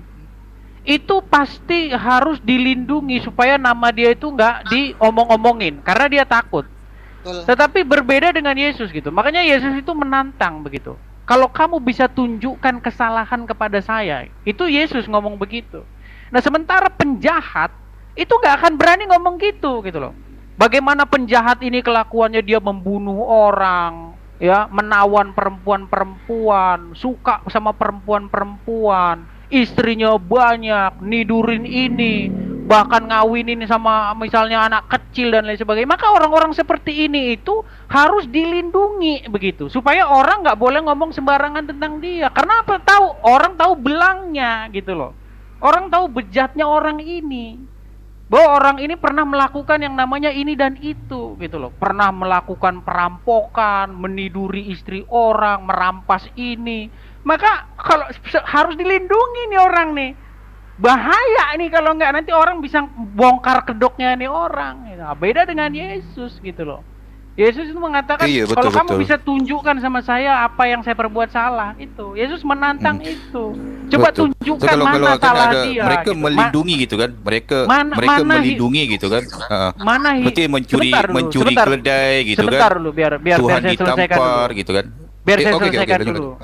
itu pasti harus dilindungi supaya nama dia itu nggak diomong-omongin karena dia takut. Tetapi berbeda dengan Yesus gitu. Makanya Yesus itu menantang begitu. Kalau kamu bisa tunjukkan kesalahan kepada saya, itu Yesus ngomong begitu. Nah, sementara penjahat itu nggak akan berani ngomong gitu loh. Bagaimana penjahat ini kelakuannya, dia membunuh orang, ya, menawan perempuan-perempuan, suka sama perempuan-perempuan, istrinya banyak, nidurin ini, bahkan ngawinin sama misalnya anak kecil dan lain sebagainya. Maka orang-orang seperti ini itu harus dilindungi begitu, supaya orang nggak boleh ngomong sembarangan tentang dia. Karena apa? Orang tahu belangnya gitu loh. Orang tahu bejatnya orang ini, bahwa orang ini pernah melakukan yang namanya ini dan itu gitu loh. Pernah melakukan perampokan, meniduri istri orang, merampas ini. Maka kalau harus dilindungi nih orang nih. Bahaya nih kalau nggak, nanti orang bisa bongkar kedoknya nih orang. Nah, beda dengan Yesus gitu loh. Yesus itu mengatakan, kalau kamu bisa tunjukkan sama saya apa yang saya perbuat salah, itu Yesus menantang itu. Coba tunjukkan mana salah dia. Mereka gitu. melindungi gitu kan. Mereka melindungi gitu kan. Mana seperti mencuri keledai gitu kan. Sebentar dulu biar Tuhan saya selesaikan ditampar dulu. gitu kan. Biar saya selesaikan dulu.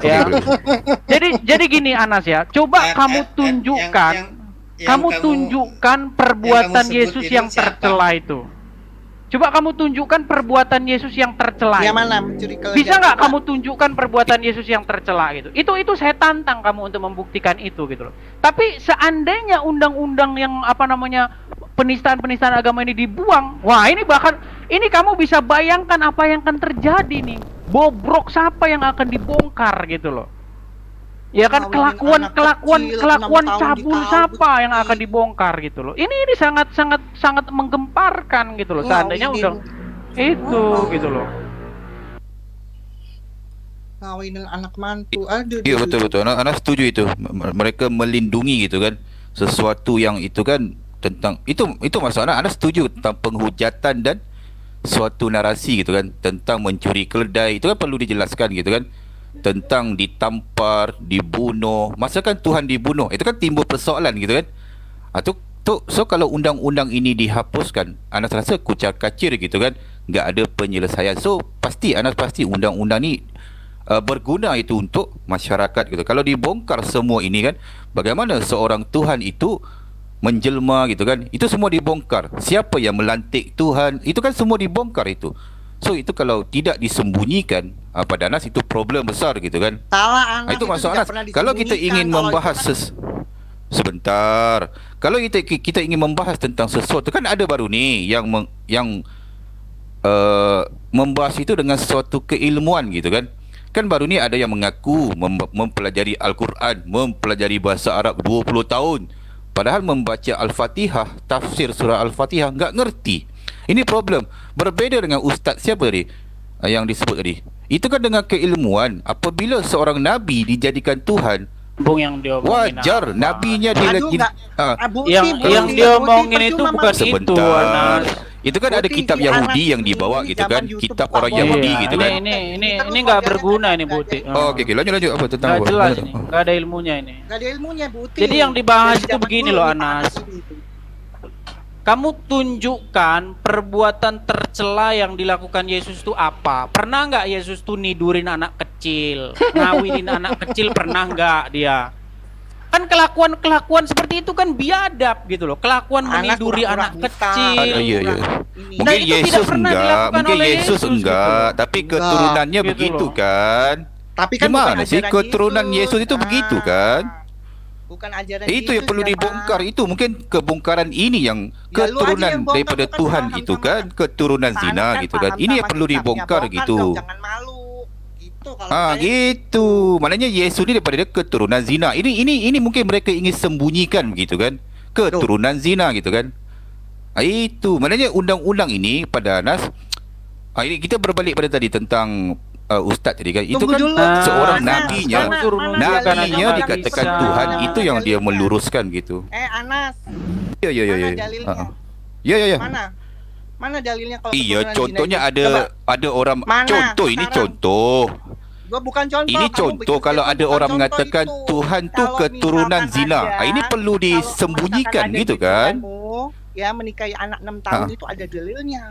Ya. Jadi gini Anas ya, coba kamu tunjukkan perbuatan Yesus yang tercela itu. Coba kamu tunjukkan perbuatan Yesus yang tercela. Yang mana mencuri keledai? Bisa nggak kamu tunjukkan perbuatan Yesus yang tercela gitu? Itu saya tantang kamu untuk membuktikan itu gitu loh. Tapi seandainya undang-undang yang penistaan agama ini dibuang, wah ini kamu bisa bayangkan apa yang akan terjadi nih. Bobrok siapa yang akan dibongkar gitu loh. Ya kan, kelakuan cabul siapa yang akan dibongkar gitu loh. Ini sangat menggemparkan gitu loh. Seandainya udah itu gitu loh. Ngawinin anak mantu. Aduh. Iya betul. Anak setuju itu. Mereka melindungi gitu kan. Sesuatu yang itu kan tentang itu masalah. Anak setuju tentang penghujatan dan suatu narasi gitu kan, tentang mencuri keledai itu kan perlu dijelaskan gitu kan, tentang ditampar, dibunuh. Masa kan Tuhan dibunuh, itu kan timbul persoalan gitu kan. So kalau undang-undang ini dihapuskan, Anas rasa kucar-kacir gitu kan, nggak ada penyelesaian. So pasti undang-undang ni berguna itu untuk masyarakat gitu. Kalau dibongkar semua ini kan, bagaimana seorang Tuhan itu menjelma gitu kan, itu semua dibongkar. Siapa yang melantik Tuhan, itu kan semua dibongkar itu. So itu kalau tidak disembunyikan pada Anas, itu problem besar gitu kan. Salah Anas, itu masalah Anas. Kalau kita ingin membahas sebentar, kalau kita ingin membahas tentang sesuatu kan, ada baru ni yang membahas itu dengan suatu keilmuan gitu kan. Kan baru ni ada yang mengaku mempelajari Al-Quran, mempelajari bahasa Arab 20 tahun. Padahal membaca Al-Fatihah, tafsir surah Al-Fatihah nggak ngerti. Ini problem. Berbeza dengan ustaz siapa tadi yang disebut tadi. Itu kan dengan keilmuan. Apabila seorang nabi dijadikan Tuhan, yang dia wajar nabinya yang dia omongin itu bukan itu Anas. Itu kan ada kitab Yahudi yang dibawa gitu kan, kitab orang Yahudi gitu kan. Ini nggak berguna ini Buti. Oke, lanjut apa tentang apa? Jelas ini, nggak ada ilmunya ini. Nggak ada ilmunya Buti. Jadi yang dibahas itu begini loh Anas. Kamu tunjukkan perbuatan tercela yang dilakukan Yesus itu apa? Pernah nggak Yesus tuh nidurin anak kecil, ngawinin anak kecil, pernah nggak dia? Kan kelakuan seperti itu kan biadab gitu loh. Kelakuan meniduri anak kecil. Iya. Mungkin Yesus enggak, tapi keturunannya begitu kan. Tapi kan gimana sih keturunan Yesus itu begitu kan? Bukan ajaran Itu yang perlu Yesus, dibongkar. Itu mungkin kebongkaran ini yang Ya, lu aja keturunan yang bongkar, daripada bukan Tuhan paham itu sama- kan, keturunan Pak zina Anas kan gitu kan. paham Ini yang sama perlu kitabnya, dibongkar bongkar gitu. dong, jangan malu. Gitu kalau saya. Gitu. Maknanya Yesus ni daripada dia keturunan zina. Ini mungkin mereka ingin sembunyikan begitu kan. Keturunan zina gitu kan. Itu. Maknanya undang-undang ini pada Anas, ini kita berbalik pada tadi tentang ustaz tadi kan. Itu Tunggu kan dulu. seorang Anas, nabinya. Nabinya dikatakan Tuhan, itu yang dia meluruskan gitu. Anas, Ya. mana dalilnya? Ya. Mana dalilnya kalau Iya, keturunan contohnya zina itu? Coba. ada orang Mana contoh ini sekarang? contoh. Gua bukan contoh. Ini kamu contoh bikin kalau statement, ada bukan orang contoh mengatakan itu. Tuhan tu Kalau keturunan misalkan zina. ada, Ini perlu kalau disembunyikan misalkan ada gitu kan? junjunganmu, ya menikahi anak 6 tahun itu ada dalilnya.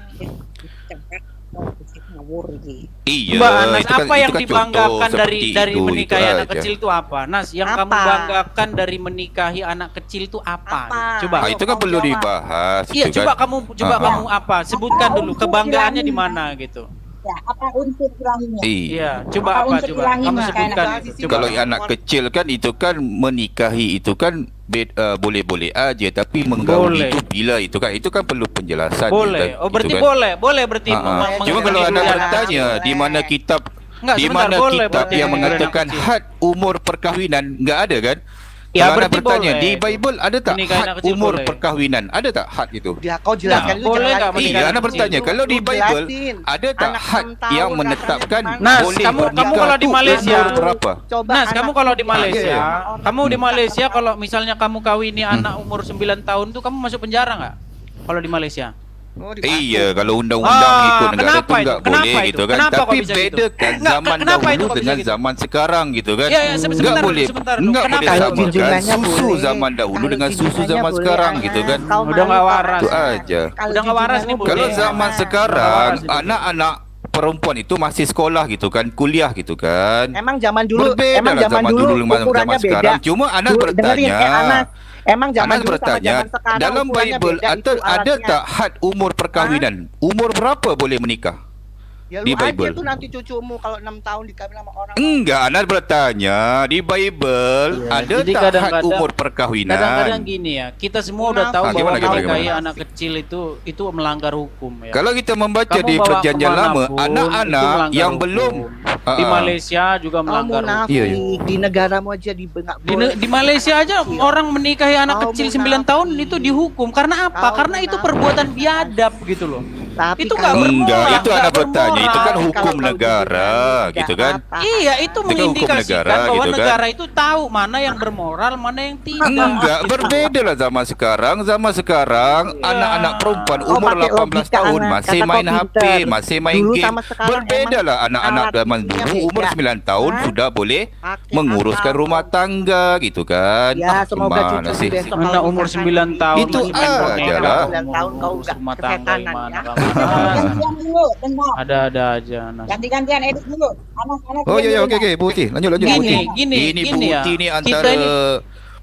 Iya, Mbak Anas, itu kan- apa itu yang kan dibanggakan contoh dari seperti itu menikahi anak aja. kecil itu apa? Nas, yang Apa? kamu banggakan dari menikahi anak kecil itu apa? Apa? Coba. Itu kan perlu dibahas. Iya, itu coba kan. kamu apa? Sebutkan dulu kebanggaannya di mana gitu. Ya, apa unsur ilahnya? Iya, coba Apa apa unsur coba. ilahnya, Kamu Mas? sebutkan Kayak itu. anak Coba. Kalau anak kecil kan itu kan menikahi itu kan boleh-boleh aja, tapi menggauli Boleh. itu bila itu kan perlu penjelasan. Boleh. kan, Oh, berarti gitu kan. boleh berarti. Cuma kalau anda mengenai bertanya boleh. di mana kitab Enggak, di sebentar, mana boleh kitab berarti yang mengenai mengatakan anak kecil. had umur perkahwinan enggak ada kan? Ya, Kalau anda berarti bertanya boleh. di Bible ada tak Menikahi had anak kecil umur boleh. perkahwinan? Ada tak had itu? Dia kau jelaskan dulu, boleh jangan nggak lagi. menikahi Iya, anak anda kecil? bertanya kalau di Lu Bible jelasin. ada tak Anak had 6 tahun yang rasanya menetapkan gimana? Nas, boleh kamu bernikah kalau di tu Malaysia, umur berapa? Coba Nas, kamu anak- kalau di Malaysia, iya. kamu di Malaysia kalau misalnya kamu kawini anak umur 9 tahun tuh kamu masuk penjara nggak? Kalau di Malaysia? Oh, dipasung. Iya, kalau undang-undang ikut negara kenapa itu enggak itu? Kenapa boleh itu? gitu kan. Kenapa kok Tapi bisa gitu? bedakan Enggak, zaman kenapa itu dahulu kok bisa dengan gitu? zaman sekarang gitu kan. Iya, iya, Enggak sebentar, boleh. sebentar. Enggak Kenapa boleh itu? samakan junjungannya susu boleh. zaman dahulu Kalau dengan susu junjungannya zaman boleh, sekarang Anas. gitu kan. Kau Udah nggak malu, waras. Itu Anas. aja. Kalau Udah nggak waras nih, junjunganmu boleh. Kalau boleh, zaman Anas. sekarang Waras itu. anak-anak perempuan itu masih sekolah gitu kan, kuliah gitu kan. Emang zaman dulu, Berbeda emang lah zaman dulu dengan ukurannya zaman sekarang. beda. Cuma Anas Dengerin, bertanya. Anas. Emang zaman Anas dulu sama bertanya, zaman sekarang dalam ukurannya Bible beda, itu ada alatnya. tak had umur perkahwinan? Umur berapa boleh menikah? Ya di lu aja Bible? tuh nanti cucumu kalau 6 tahun dikawin sama orang. Enggak, Anas bertanya di Bible Iya, ada jadi tak had kadang-kadang- umur perkahwinan? Kadang-kadang gini ya, kita semua udah tahu Ah, bahwa gimana, menikahi gimana? anak kecil itu melanggar hukum ya. Kalau kita membaca Kamu di bawa perjanjian lama, kemanapun, itu anak-anak melanggar yang hukum. belum Di Malaysia juga Kau melanggar hukum. munafik, Iya, iya. di negaramu aja dibengak. Di Malaysia aja orang menikahi anak Kau kecil 9 tahun munafik. itu dihukum karena apa? Kau Karena itu munafik. perbuatan biadab gitu loh. Tapi Itu kalau- nggak Enggak, bermoral, itu nggak Anak bertanya, itu kan bermoral. hukum Kalau kau negara junjungan, gitu nggak kan. apa-apa. Iya, itu Itu kan hukum mengindikasikan negara, bahwa gitu kan. negara itu tahu mana yang bermoral, mana yang tidak. Enggak, gitu. berbeda lah zaman sekarang. Zaman sekarang anak-anak perempuan Kau umur pakai 18 logika, tahun Anas. masih Kata main kau HP, pinter. masih main Dulu game. sama sekarang Berbeda emang lah anak-anak alat zaman buktinya dulu umur beda. 9 tahun Hah? sudah boleh Pakai menguruskan akal. rumah tangga gitu kan. Ya, semoga Gimana cucu sih? besok Anak kalau umur misalkan 9 tahun Itu masih main aja boneka, lah. 9 tahun kau ngurus nggak rumah tangga kesetanan, gimana ya. kamu? Gantian dulu, dengar. Ada aja Nas. Ganti-gantian edit dulu. Anas, Oh diam iya ya, dulu, oke Nas. oke, Bu Uti. Lanjut Bu Gini, Uti. gini, Ini Bu gini ya. Uti ni Kita antara ini-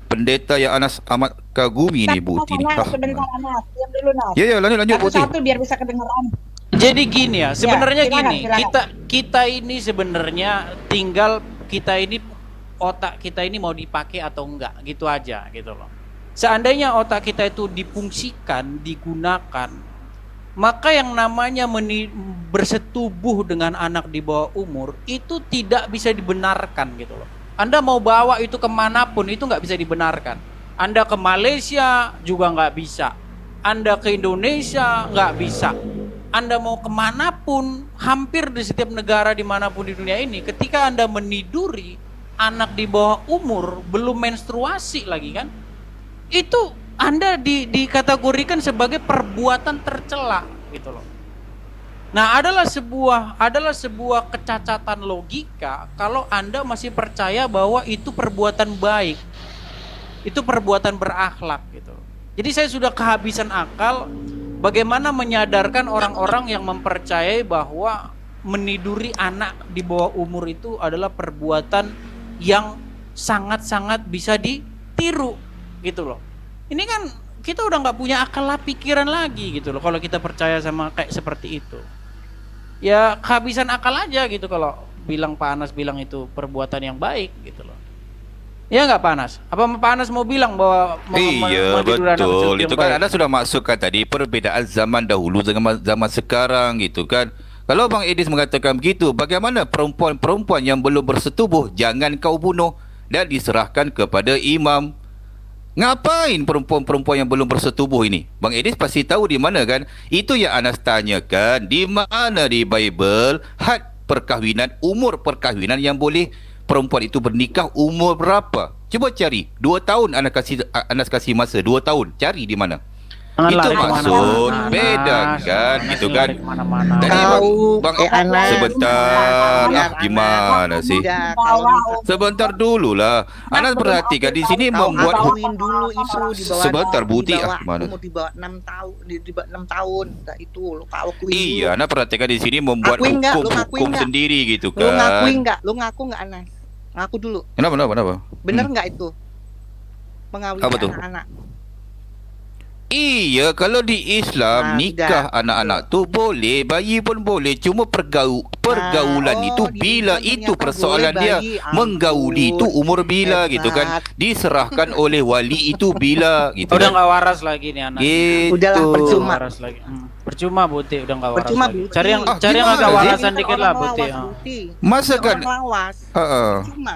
pendeta yang Anas amat kagumi ni Bu Uti ni. Anas, Ah. sebentar Anas, diam dulu Nas. Ya ya, lanjut Bu Uti. Satu-satu biar bisa kedengeran. Jadi gini ya, sebenarnya silakan, gini, silakan. kita ini sebenarnya tinggal kita ini otak kita ini mau dipakai atau enggak, gitu aja gitu loh. Seandainya otak kita itu difungsikan, digunakan, maka yang namanya bersetubuh dengan anak di bawah umur itu tidak bisa dibenarkan gitu loh. Anda mau bawa itu kemanapun itu nggak bisa dibenarkan. Anda ke Malaysia juga nggak bisa. Anda ke Indonesia nggak bisa. Anda mau kemanapun, hampir di setiap negara dimanapun di dunia ini, ketika Anda meniduri anak di bawah umur, belum menstruasi lagi kan, itu Anda dikategorikan sebagai perbuatan tercela gitu loh. Nah, adalah sebuah kecacatan logika kalau Anda masih percaya bahwa itu perbuatan baik. Itu perbuatan berakhlak gitu. Jadi saya sudah kehabisan akal bagaimana menyadarkan orang-orang yang mempercayai bahwa meniduri anak di bawah umur itu adalah perbuatan yang sangat-sangat bisa ditiru gitu loh. Ini kan kita udah nggak punya akal pikiran lagi gitu loh kalau kita percaya sama kayak seperti itu. Ya kehabisan akal aja gitu kalau bilang Pak Anas bilang itu perbuatan yang baik gitu loh. Ya nggak panas? Apa panas mau bilang bahwa Iya meniduri anak kecil betul, itu itu yang kan baik? Anda sudah masukkan tadi perbedaan zaman dahulu dengan zaman sekarang gitu kan. Kalau Bang Edis mengatakan begitu, bagaimana perempuan-perempuan yang belum bersetubuh jangan kau bunuh dan diserahkan kepada imam. Ngapain perempuan-perempuan yang belum bersetubuh ini? Bang Edis pasti tahu di mana kan? Itu yang Anas tanyakan, di mana di Bible had perkahwinan, umur perkahwinan yang boleh perempuan itu bernikah umur berapa? Cuba cari. 2 tahun Anas kasih masa 2 tahun. Cari di mana? Jangan Itu lari maksud kemana-mana. beda kan Anas gitu lari kan. kemana-mana. Tadi Bang Anas. sebentar gimana sih? Enggak, kalau misal Sebentar dulu lah. Anas perhatikan di sini kau membuat akuin dulu itu di bawah sebentar Buti di bawah gimana? umur di bawah 6 tahun di bawah 6 tahun. Nah, itu lo kau akuin dulu. Iya, Anas perhatikan di sini membuat Ngakuin nggak? Lu ngakuin hukum nggak? sendiri gitu Lu ngakuin kan. enggak? Lu ngaku enggak Anas? Ngaku dulu. Kenapa? Bener enggak itu? Mengawini Apa tuh? anak-anak. Iya, kalau di Islam nikah anak-anak tu boleh, bayi pun boleh. Cuma pergaulan itu bila itu persoalan dia menggauli itu umur bila gitu kan. Diserahkan oleh wali itu bila gitu Udah kan. nggak waras lagi nih anak. Gitu. Udahlah, percuma. Waras lagi. Percuma Buti, udah nggak waras Percuma, lagi. Buti. Cari yang Ah, cari yang gimana agak sih? warasan dikit lah Buti. Lawas, Buti. Masa kan? Orang lawas. Heeh. Cuma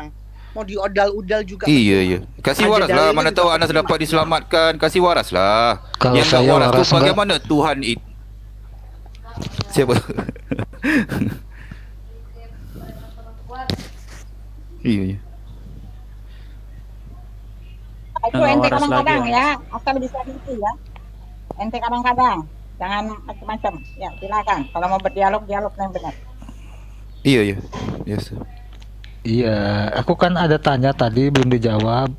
mau diodal-udal juga. Iya. Kasih Ada waras lah. dalilnya Mana juga tahu percuma. Anas dapat diselamatkan. Kasih waras lah. Kalau Yang tak saya waras tu waras enggak, bagaimana Tuhan itu? Siapa? Iya. Itu Nggak ente waras kadang-kadang lagi, ya, asal bisa gitu ya. Ente kadang-kadang, jangan macam-macam. Ya silakan. Kalau mau berdialog yang benar. Iya. Yes. Iya, aku kan ada tanya tadi belum dijawab.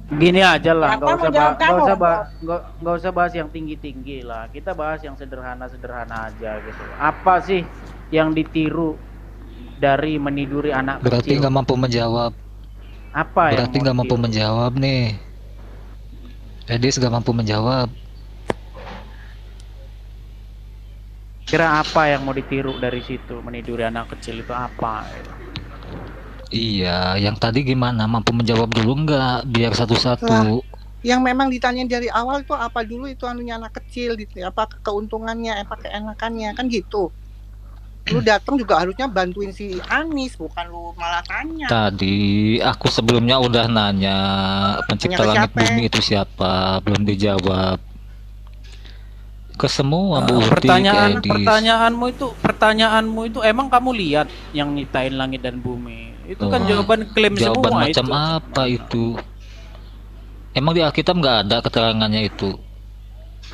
Gini aja lah, Ya, nggak kamu usah jawab nggak kamu. usah nggak usah bahas yang tinggi-tinggi lah. Kita bahas yang sederhana-sederhana aja gitu. Apa sih yang ditiru dari meniduri anak Berarti kecil? nggak mampu menjawab. Apa yang Berarti mau nggak mampu ditiru? menjawab nih. Edis nggak mampu menjawab. Kira apa yang mau ditiru dari situ meniduri anak kecil itu apa? Iya, yang tadi gimana? Mampu menjawab dulu nggak? Biar satu-satu. Yang memang ditanya dari awal itu apa dulu itu anunya anak kecil gitu. Apa keuntungannya, apa keenakannya kan gitu. Lu datang juga harusnya bantuin si Anis, bukan lu malah tanya. Tadi aku sebelumnya udah nanya pencipta Nanya ke langit siapa? bumi itu siapa, belum dijawab. Ke semua Bu Uti, ke Edis. Pertanyaanmu itu emang kamu lihat yang nyiptain langit dan bumi? Itu kan Oh, jawaban klaim jawaban semua macam itu. apa itu? Emang di Alkitab nggak ada keterangannya itu?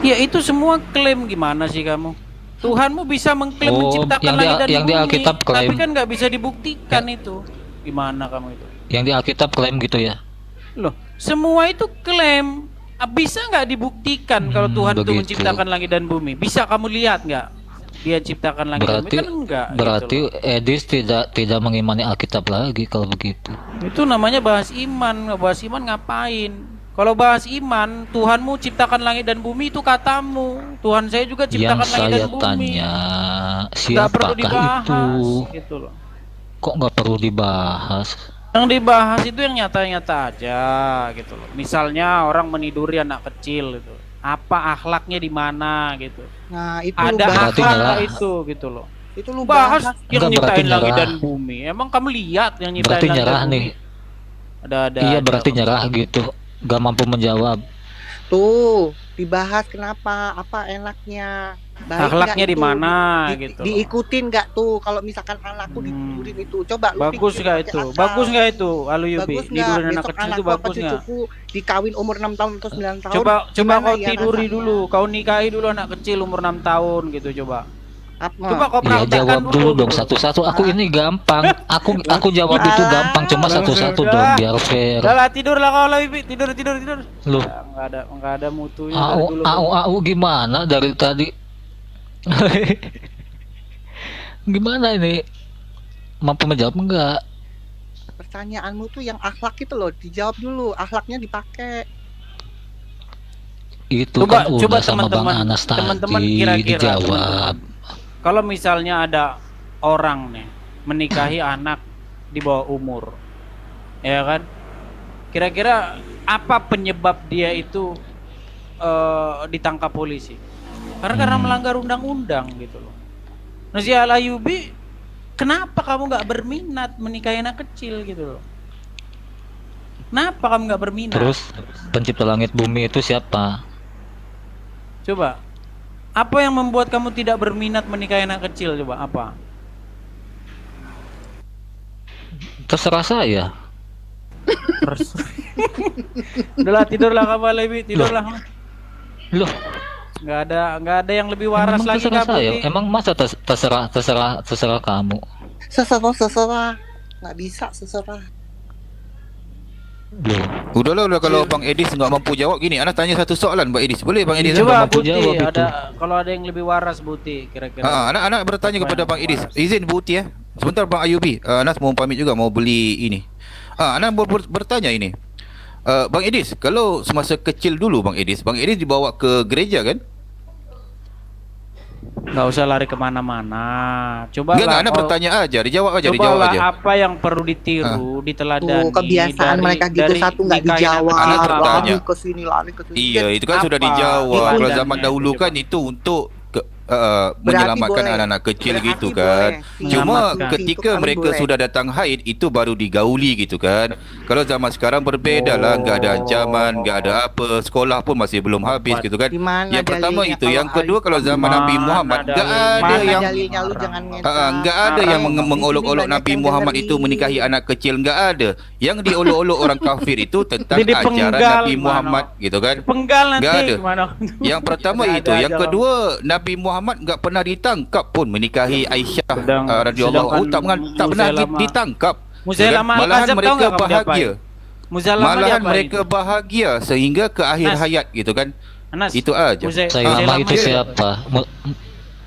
Ya itu semua klaim, gimana sih kamu? Tuhanmu bisa mengklaim Oh, menciptakan yang di- langit dan yang di bumi, Alkitab tapi klaim. kan nggak bisa dibuktikan itu. Gimana kamu itu? Yang di Alkitab klaim gitu ya? Loh, semua itu klaim. Bisa nggak dibuktikan kalau Tuhan itu begitu. menciptakan langit dan bumi? Bisa kamu lihat nggak? Dia ciptakan langit dan Berarti bumi kan enggak. berarti gitu loh. Edis tidak mengimani Alkitab lagi kalau begitu. Itu namanya bahas iman. Bahas iman ngapain? Kalau bahas iman, Tuhanmu ciptakan langit dan bumi itu katamu. Tuhan saya juga Yang ciptakan langit saya dan bumi. tanya, Nggak perlu siapakah dibahas, itu? gitu loh. Kok nggak perlu dibahas? Yang dibahas itu yang nyata-nyata aja gitu loh. Misalnya orang meniduri anak kecil gitu. Apa akhlaknya di mana gitu. Nah, itu Ada lu bahas. Berarti akhlak nyerah. nggak itu gitu loh. Itu lu Bahas bahas. yang Enggak, berarti nyiptain langit nyerah. dan bumi. Emang kamu lihat yang nyiptain Berarti langit nyerah dan bumi? nih. Ada. Iya, berarti nyerah gitu. Gak mampu menjawab. Tuh, dibahas kenapa, apa enaknya. Baik Akhlaknya nggak di itu? mana gitu loh. Diikutin nggak tuh kalau misalkan anakku ditidurin itu. Coba lu Bagus pikirin nggak pakai itu? akal. Bagus nggak itu? Aluyubi, Bagus nggak? tidurin anak Besok kecil anak itu gua apa bagus nggak? cucuku dikawin umur 6 tahun atau 9 tahun. Coba gimana kau ya tiduri rasanya? dulu, kau nikahi dulu anak kecil umur 6 tahun gitu coba. Coba kau Iya, praktekkan jawab dulu dong gitu. satu-satu. Aku ini gampang. Aku jawab itu gampang, cuma satu-satu dong biar fair. Udah lah, tidur lah kau Aluyubi, tidur. Loh, Ya, nggak ada mutunya dari dulu. au gimana dari tadi? Gimana ini? Mampu menjawab enggak? Pertanyaanmu tuh yang akhlak itu loh, dijawab dulu. Akhlaknya dipakai. Itu Coba- kan coba udah sama Bang teman-teman- Anas teman-teman tadi kira-kira, dijawab. Kalau misalnya ada orang nih menikahi anak di bawah umur, ya kan? Kira-kira apa penyebab dia itu ditangkap polisi? Karena melanggar undang-undang gitu loh. Nah, si Al-Ayyubi, kenapa kamu nggak berminat menikahi anak kecil gitu loh? Kenapa kamu nggak berminat? Terus pencipta langit bumi itu siapa? Coba, apa yang membuat kamu tidak berminat menikahi anak kecil? Coba, apa? Terserah saya. Udahlah, tidurlah kamu Lebi, tidurlah. Loh, nggak ada yang lebih waras emang lagi terserah kamu. saya. Emang masa terserah kamu? Seserah. Nggak bisa seserah. Loh, Udahlah kalau Bang Edis nggak mampu jawab gini, Ana tanya satu soalan Bang Edis. Boleh Bang Edis? Coba mampu Buti, jawab itu. ada kalau ada yang lebih waras Buti kira-kira. Anak bertanya kepada Bang Edis. Izin Buti ya. Sebentar Bang Ayubi. Anas mau pamit juga, mau beli ini. Anak bertanya ini. Bang Edis, kalau semasa kecil dulu Bang Edis dibawa ke gereja kan? Nggak usah lari kemana-mana. Coba Enggak, Anak bertanya aja, dijawab aja. Apa yang perlu ditiru, diteladani. Kebiasaan mereka gitu, satu nggak dijawab. Anak bertanya. Lari ke sini. Iya, itu kan sudah dijawab. Kalau zaman dahulu kan itu untuk menyelamatkan boleh. anak-anak kecil Berarti gitu kan. boleh. Cuma Menyelamatkan. ketika Itu kan mereka boleh. sudah datang haid itu baru digauli gitu kan. Kalau zaman sekarang berbeza lah, nggak ada ancaman, nggak ada apa, sekolah pun masih belum habis gitu kan. Di mana Yang pertama dalilnya itu, kalau yang kedua kalau zaman Nabi Muhammad nggak ada Mana yang dalilnya, lu jangan nggak ada yang mengolok-olok Nabi Muhammad itu menikahi anak kecil, nggak ada. Yang diolok-olok orang kafir itu tentang Jadi ajaran dipenggal Nabi gimana? Muhammad gitu kan. Penggal nanti Nggak ada. gimana? Yang pertama Nggak itu, ada yang aja kedua Nabi Muhammad nggak pernah ditangkap pun menikahi Aisyah radhiyallahu sedangkan tak pernah Musailamah- ditangkap. Musailamah Malahan Al-Kadzab tahu mereka nggak kamu bahagia. diapain? Musailamah Malahan diapain? mereka bahagia sehingga ke akhir Nas. hayat gitu kan. Anas, Itu aja. Musailamah itu siapa?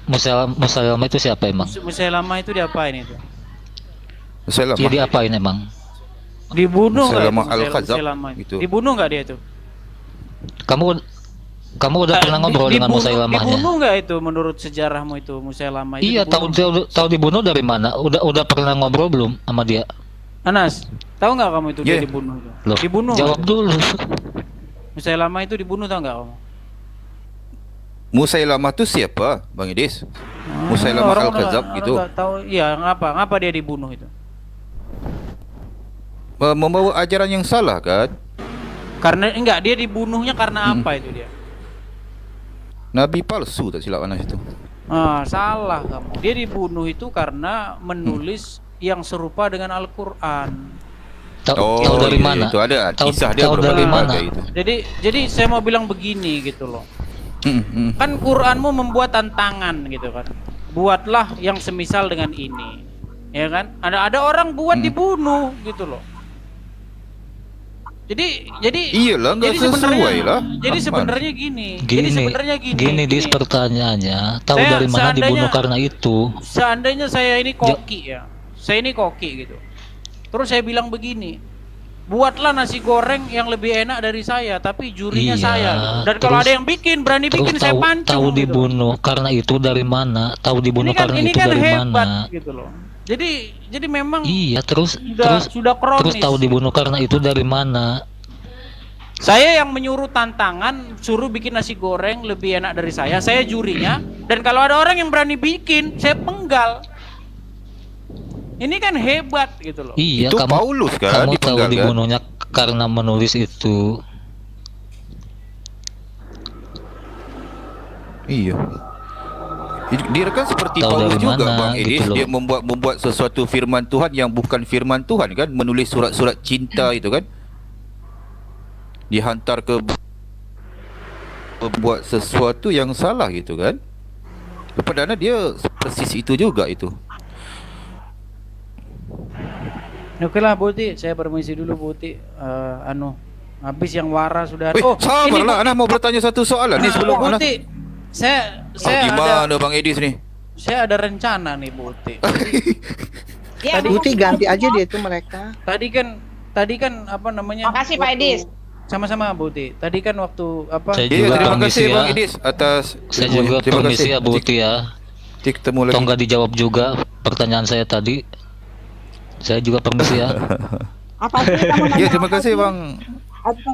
Musailamah itu siapa emang? Musailamah itu diapain itu? Musailamah. Jadi apain emang? Dibunuh nggak Musailamah itu Al-Kadzab Musailamah? itu. Dibunuh nggak dia itu? Kamu udah pernah ngobrol dengan Musailamahnya? Dibunuh nggak itu menurut sejarahmu itu Musailamah itu? Iya, tahu dibunuh dari mana? Udah pernah ngobrol belum sama dia? Anas, tahu nggak kamu itu dia Yeah. dibunuh itu? Loh, Dibunuh. jawab dulu. Musailamah itu dibunuh, tahu nggak kamu? Musailamah itu siapa, Bang Idis? Musailamah Orang Al-Kadzab orang gitu. nggak tahu. Iya, ngapa dia dibunuh itu? Membawa ajaran yang salah kan? Karena enggak, dia dibunuhnya karena apa itu dia? Nabi palsu tak silap Anas itu. Salah kamu. Dia dibunuh itu karena menulis yang serupa dengan Al-Qur'an. Tahu dari iya, mana? Itu ada kisah dia tahu dari mana? itu. Jadi saya mau bilang begini gitu loh. Kan Qur'anmu membuat tantangan gitu kan. Buatlah yang semisal dengan ini. Ya kan? Ada orang buat dibunuh gitu loh. Jadi Iyalah, nggak jadi sesuai sebenarnya- lah. Jadi Ahmad. sebenarnya gini. Jadi sebenarnya gini. Gini dis pertanyaannya, tahu Saya dari mana seandainya- dibunuh karena itu? Seandainya saya ini koki ya. Saya ini koki gitu. Terus saya bilang begini. Buatlah nasi goreng yang lebih enak dari saya, tapi jurinya Iya, saya. Dan kalau terus- ada yang berani Terus bikin saya pancung. tahu gitu. dibunuh karena itu dari mana? Tahu dibunuh karena Ini itu kan dari hebat mana? gitu loh. Jadi memang Iya, terus sudah kronis. terus tahu dibunuh karena itu dari mana? Saya yang menyuruh tantangan, suruh bikin nasi goreng lebih enak dari saya jurinya. Dan kalau ada orang yang berani bikin, saya penggal. Ini kan hebat gitu loh. Iya, Itu Paulus kan kamu tahu dipenggal kan? dibunuhnya karena menulis itu. Iya. Dia kan seperti Tahu Paulus dari juga mana, Bang Idis, gitu loh. dia membuat sesuatu firman Tuhan yang bukan firman Tuhan kan, menulis surat-surat cinta itu kan. Dihantar ke membuat sesuatu yang salah gitu kan. Padahal dia persis itu juga itu. Oke lah Buti, saya permisi dulu Buti. Habis yang waras sudah. Sabarlah, Ana mau bertanya satu soalan nih sebelum Ana. Buti, saya Gimana Bang Idis nih? Saya ada rencana nih Buti. Buti ganti aja dia itu mereka. Tadi kan apa namanya? Makasih Pak Edis. Sama-sama Buti. Tadi kan waktu apa? Saya Iya, juga terima permisi kasih ya. Bang Idis atas Saya juga terima permisi kasih. ya Buti ya. Nanti ketemu lagi. Toh nggak dijawab juga pertanyaan saya tadi. Saya juga permisi ya. Apa sih kamu nanya Ya, terima apa kasih sih? Bang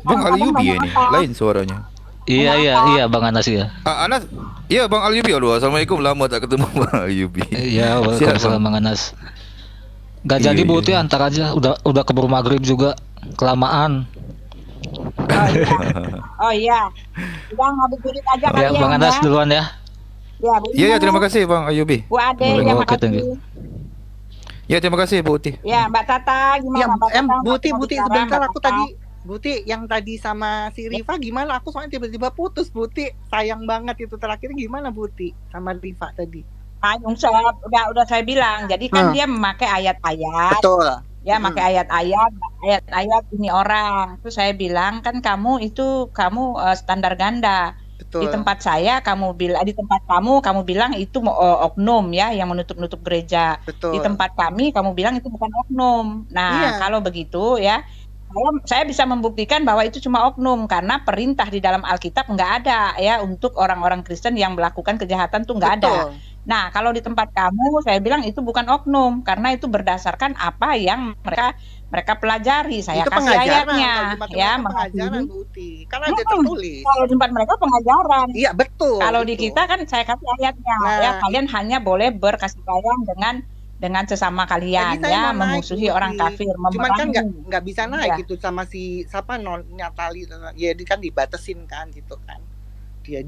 Bang Kadang Alyubi nanya ini. apa? Lain suaranya. Iya Nanya iya apa? iya Bang Anas ya. Anas. Ya, Bang Alyubi. Aduh, Assalamualaikum. Lama tak ketemu Bang Alyubi. Iya, Sihat, waalaikumsalam Bang. Bang Anas. Gak Iya, jadi iya, Bu Uti, iya. antar aja. Udah keburu maghrib juga. Kelamaan. Oh iya. Oh iya. Udah ngabuburit aja Ya kalian Bang Anas ya. duluan ya. Ya, Bu Ya, ya, Ina, terima kasih Bang Alyubi. Bu Ade, Boleh. ya Oke, thank you. makasih. Ya, terima kasih Bu Uti. Ya, Mbak Tata Ya, gimana Mbak Tata? Buti, Masih mau Buti, bicara, sebentar Mbak aku Tata? tadi, Buti, yang tadi sama si Riva gimana? Aku soalnya tiba-tiba putus, Buti. Sayang banget itu terakhir gimana, Buti, sama Riva tadi? Udah saya bilang. Jadi kan dia memakai ayat-ayat. Betul. Ya, pakai ayat-ayat ini orang. Terus saya bilang kan kamu standar ganda. Betul. Di tempat saya di tempat kamu bilang itu oknum ya yang menutup-nutup gereja. Betul. Di tempat kami kamu bilang itu bukan oknum. Nah, Iya. kalau begitu ya saya bisa membuktikan bahwa itu cuma oknum karena perintah di dalam Alkitab nggak ada ya untuk orang-orang Kristen yang melakukan kejahatan tuh nggak ada. Betul. Nah, kalau di tempat kamu saya bilang itu bukan oknum karena itu berdasarkan apa yang mereka pelajari. Saya Itu kasih pengajaran, ayatnya kalau di tempat ya, mereka pengajaran, mengakhiri. Buti. Kan ada tertulis. Kalau di tempat mereka pengajaran. Iya, betul. Kalau di itu. kita kan saya kasih ayatnya Nah, ya, kalian hanya boleh berkasih sayang dengan sesama kalian Tadi saya ya, mau naik, memusuhi Buti. orang kafir, Cuman kan memerangi. nggak bisa naik Ya. gitu sama si siapa Natali, ya dia kan dibatasin kan gitu kan. Dia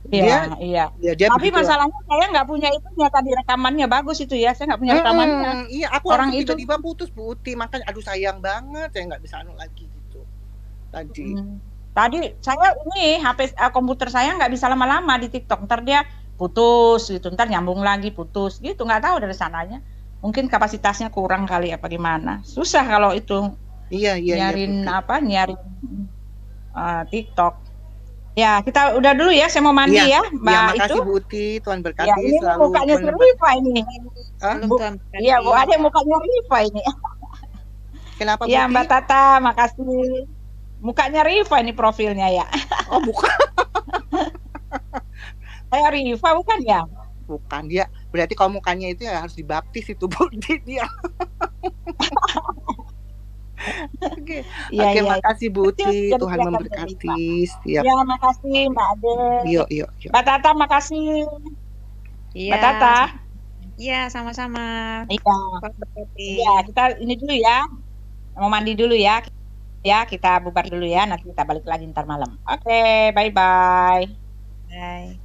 Iya. Tapi begitu. masalahnya saya nggak punya itunya tadi rekamannya bagus itu ya, saya nggak punya rekamannya. Iya, aku Orang langsung itu tiba-tiba putus, Buti. Makanya aduh sayang banget saya nggak bisa anu lagi gitu. Tadi saya ini komputer saya nggak bisa lama-lama di TikTok, ntar dia putus gitu, ntar nyambung lagi putus gitu, nggak tahu dari sananya. Mungkin kapasitasnya kurang kali apa gimana. Susah kalau itu. Iya, nyarin TikTok. Ya, kita udah dulu ya, saya mau mandi ya, Mbak ya, makasih itu. Bu Uti, Tuhan Ya, berkati ini selalu. mukanya si Riva ini. Belum Tuhan berkati. Iya, Bu, ada mukanya Riva ini. Kenapa Ya, Buti? Mbak Tata, makasih. Mukanya Riva ini profilnya ya. Oh, bukan. Saya Riva bukan ya? Bukan dia. Berarti kalau mukanya itu ya harus dibaptis itu Buti dia. Oke, makasih Bu Uti, Tuhan memberkati. Ya, makasih Mbak Ade. Yuk. Mbak Tata, makasih. Iya. Mbak Tata. Iya, sama-sama. Iya, kita ini dulu ya. Mau mandi dulu ya. Ya, kita bubar dulu ya. Nanti kita balik lagi ntar malam. Oke, bye-bye. Bye.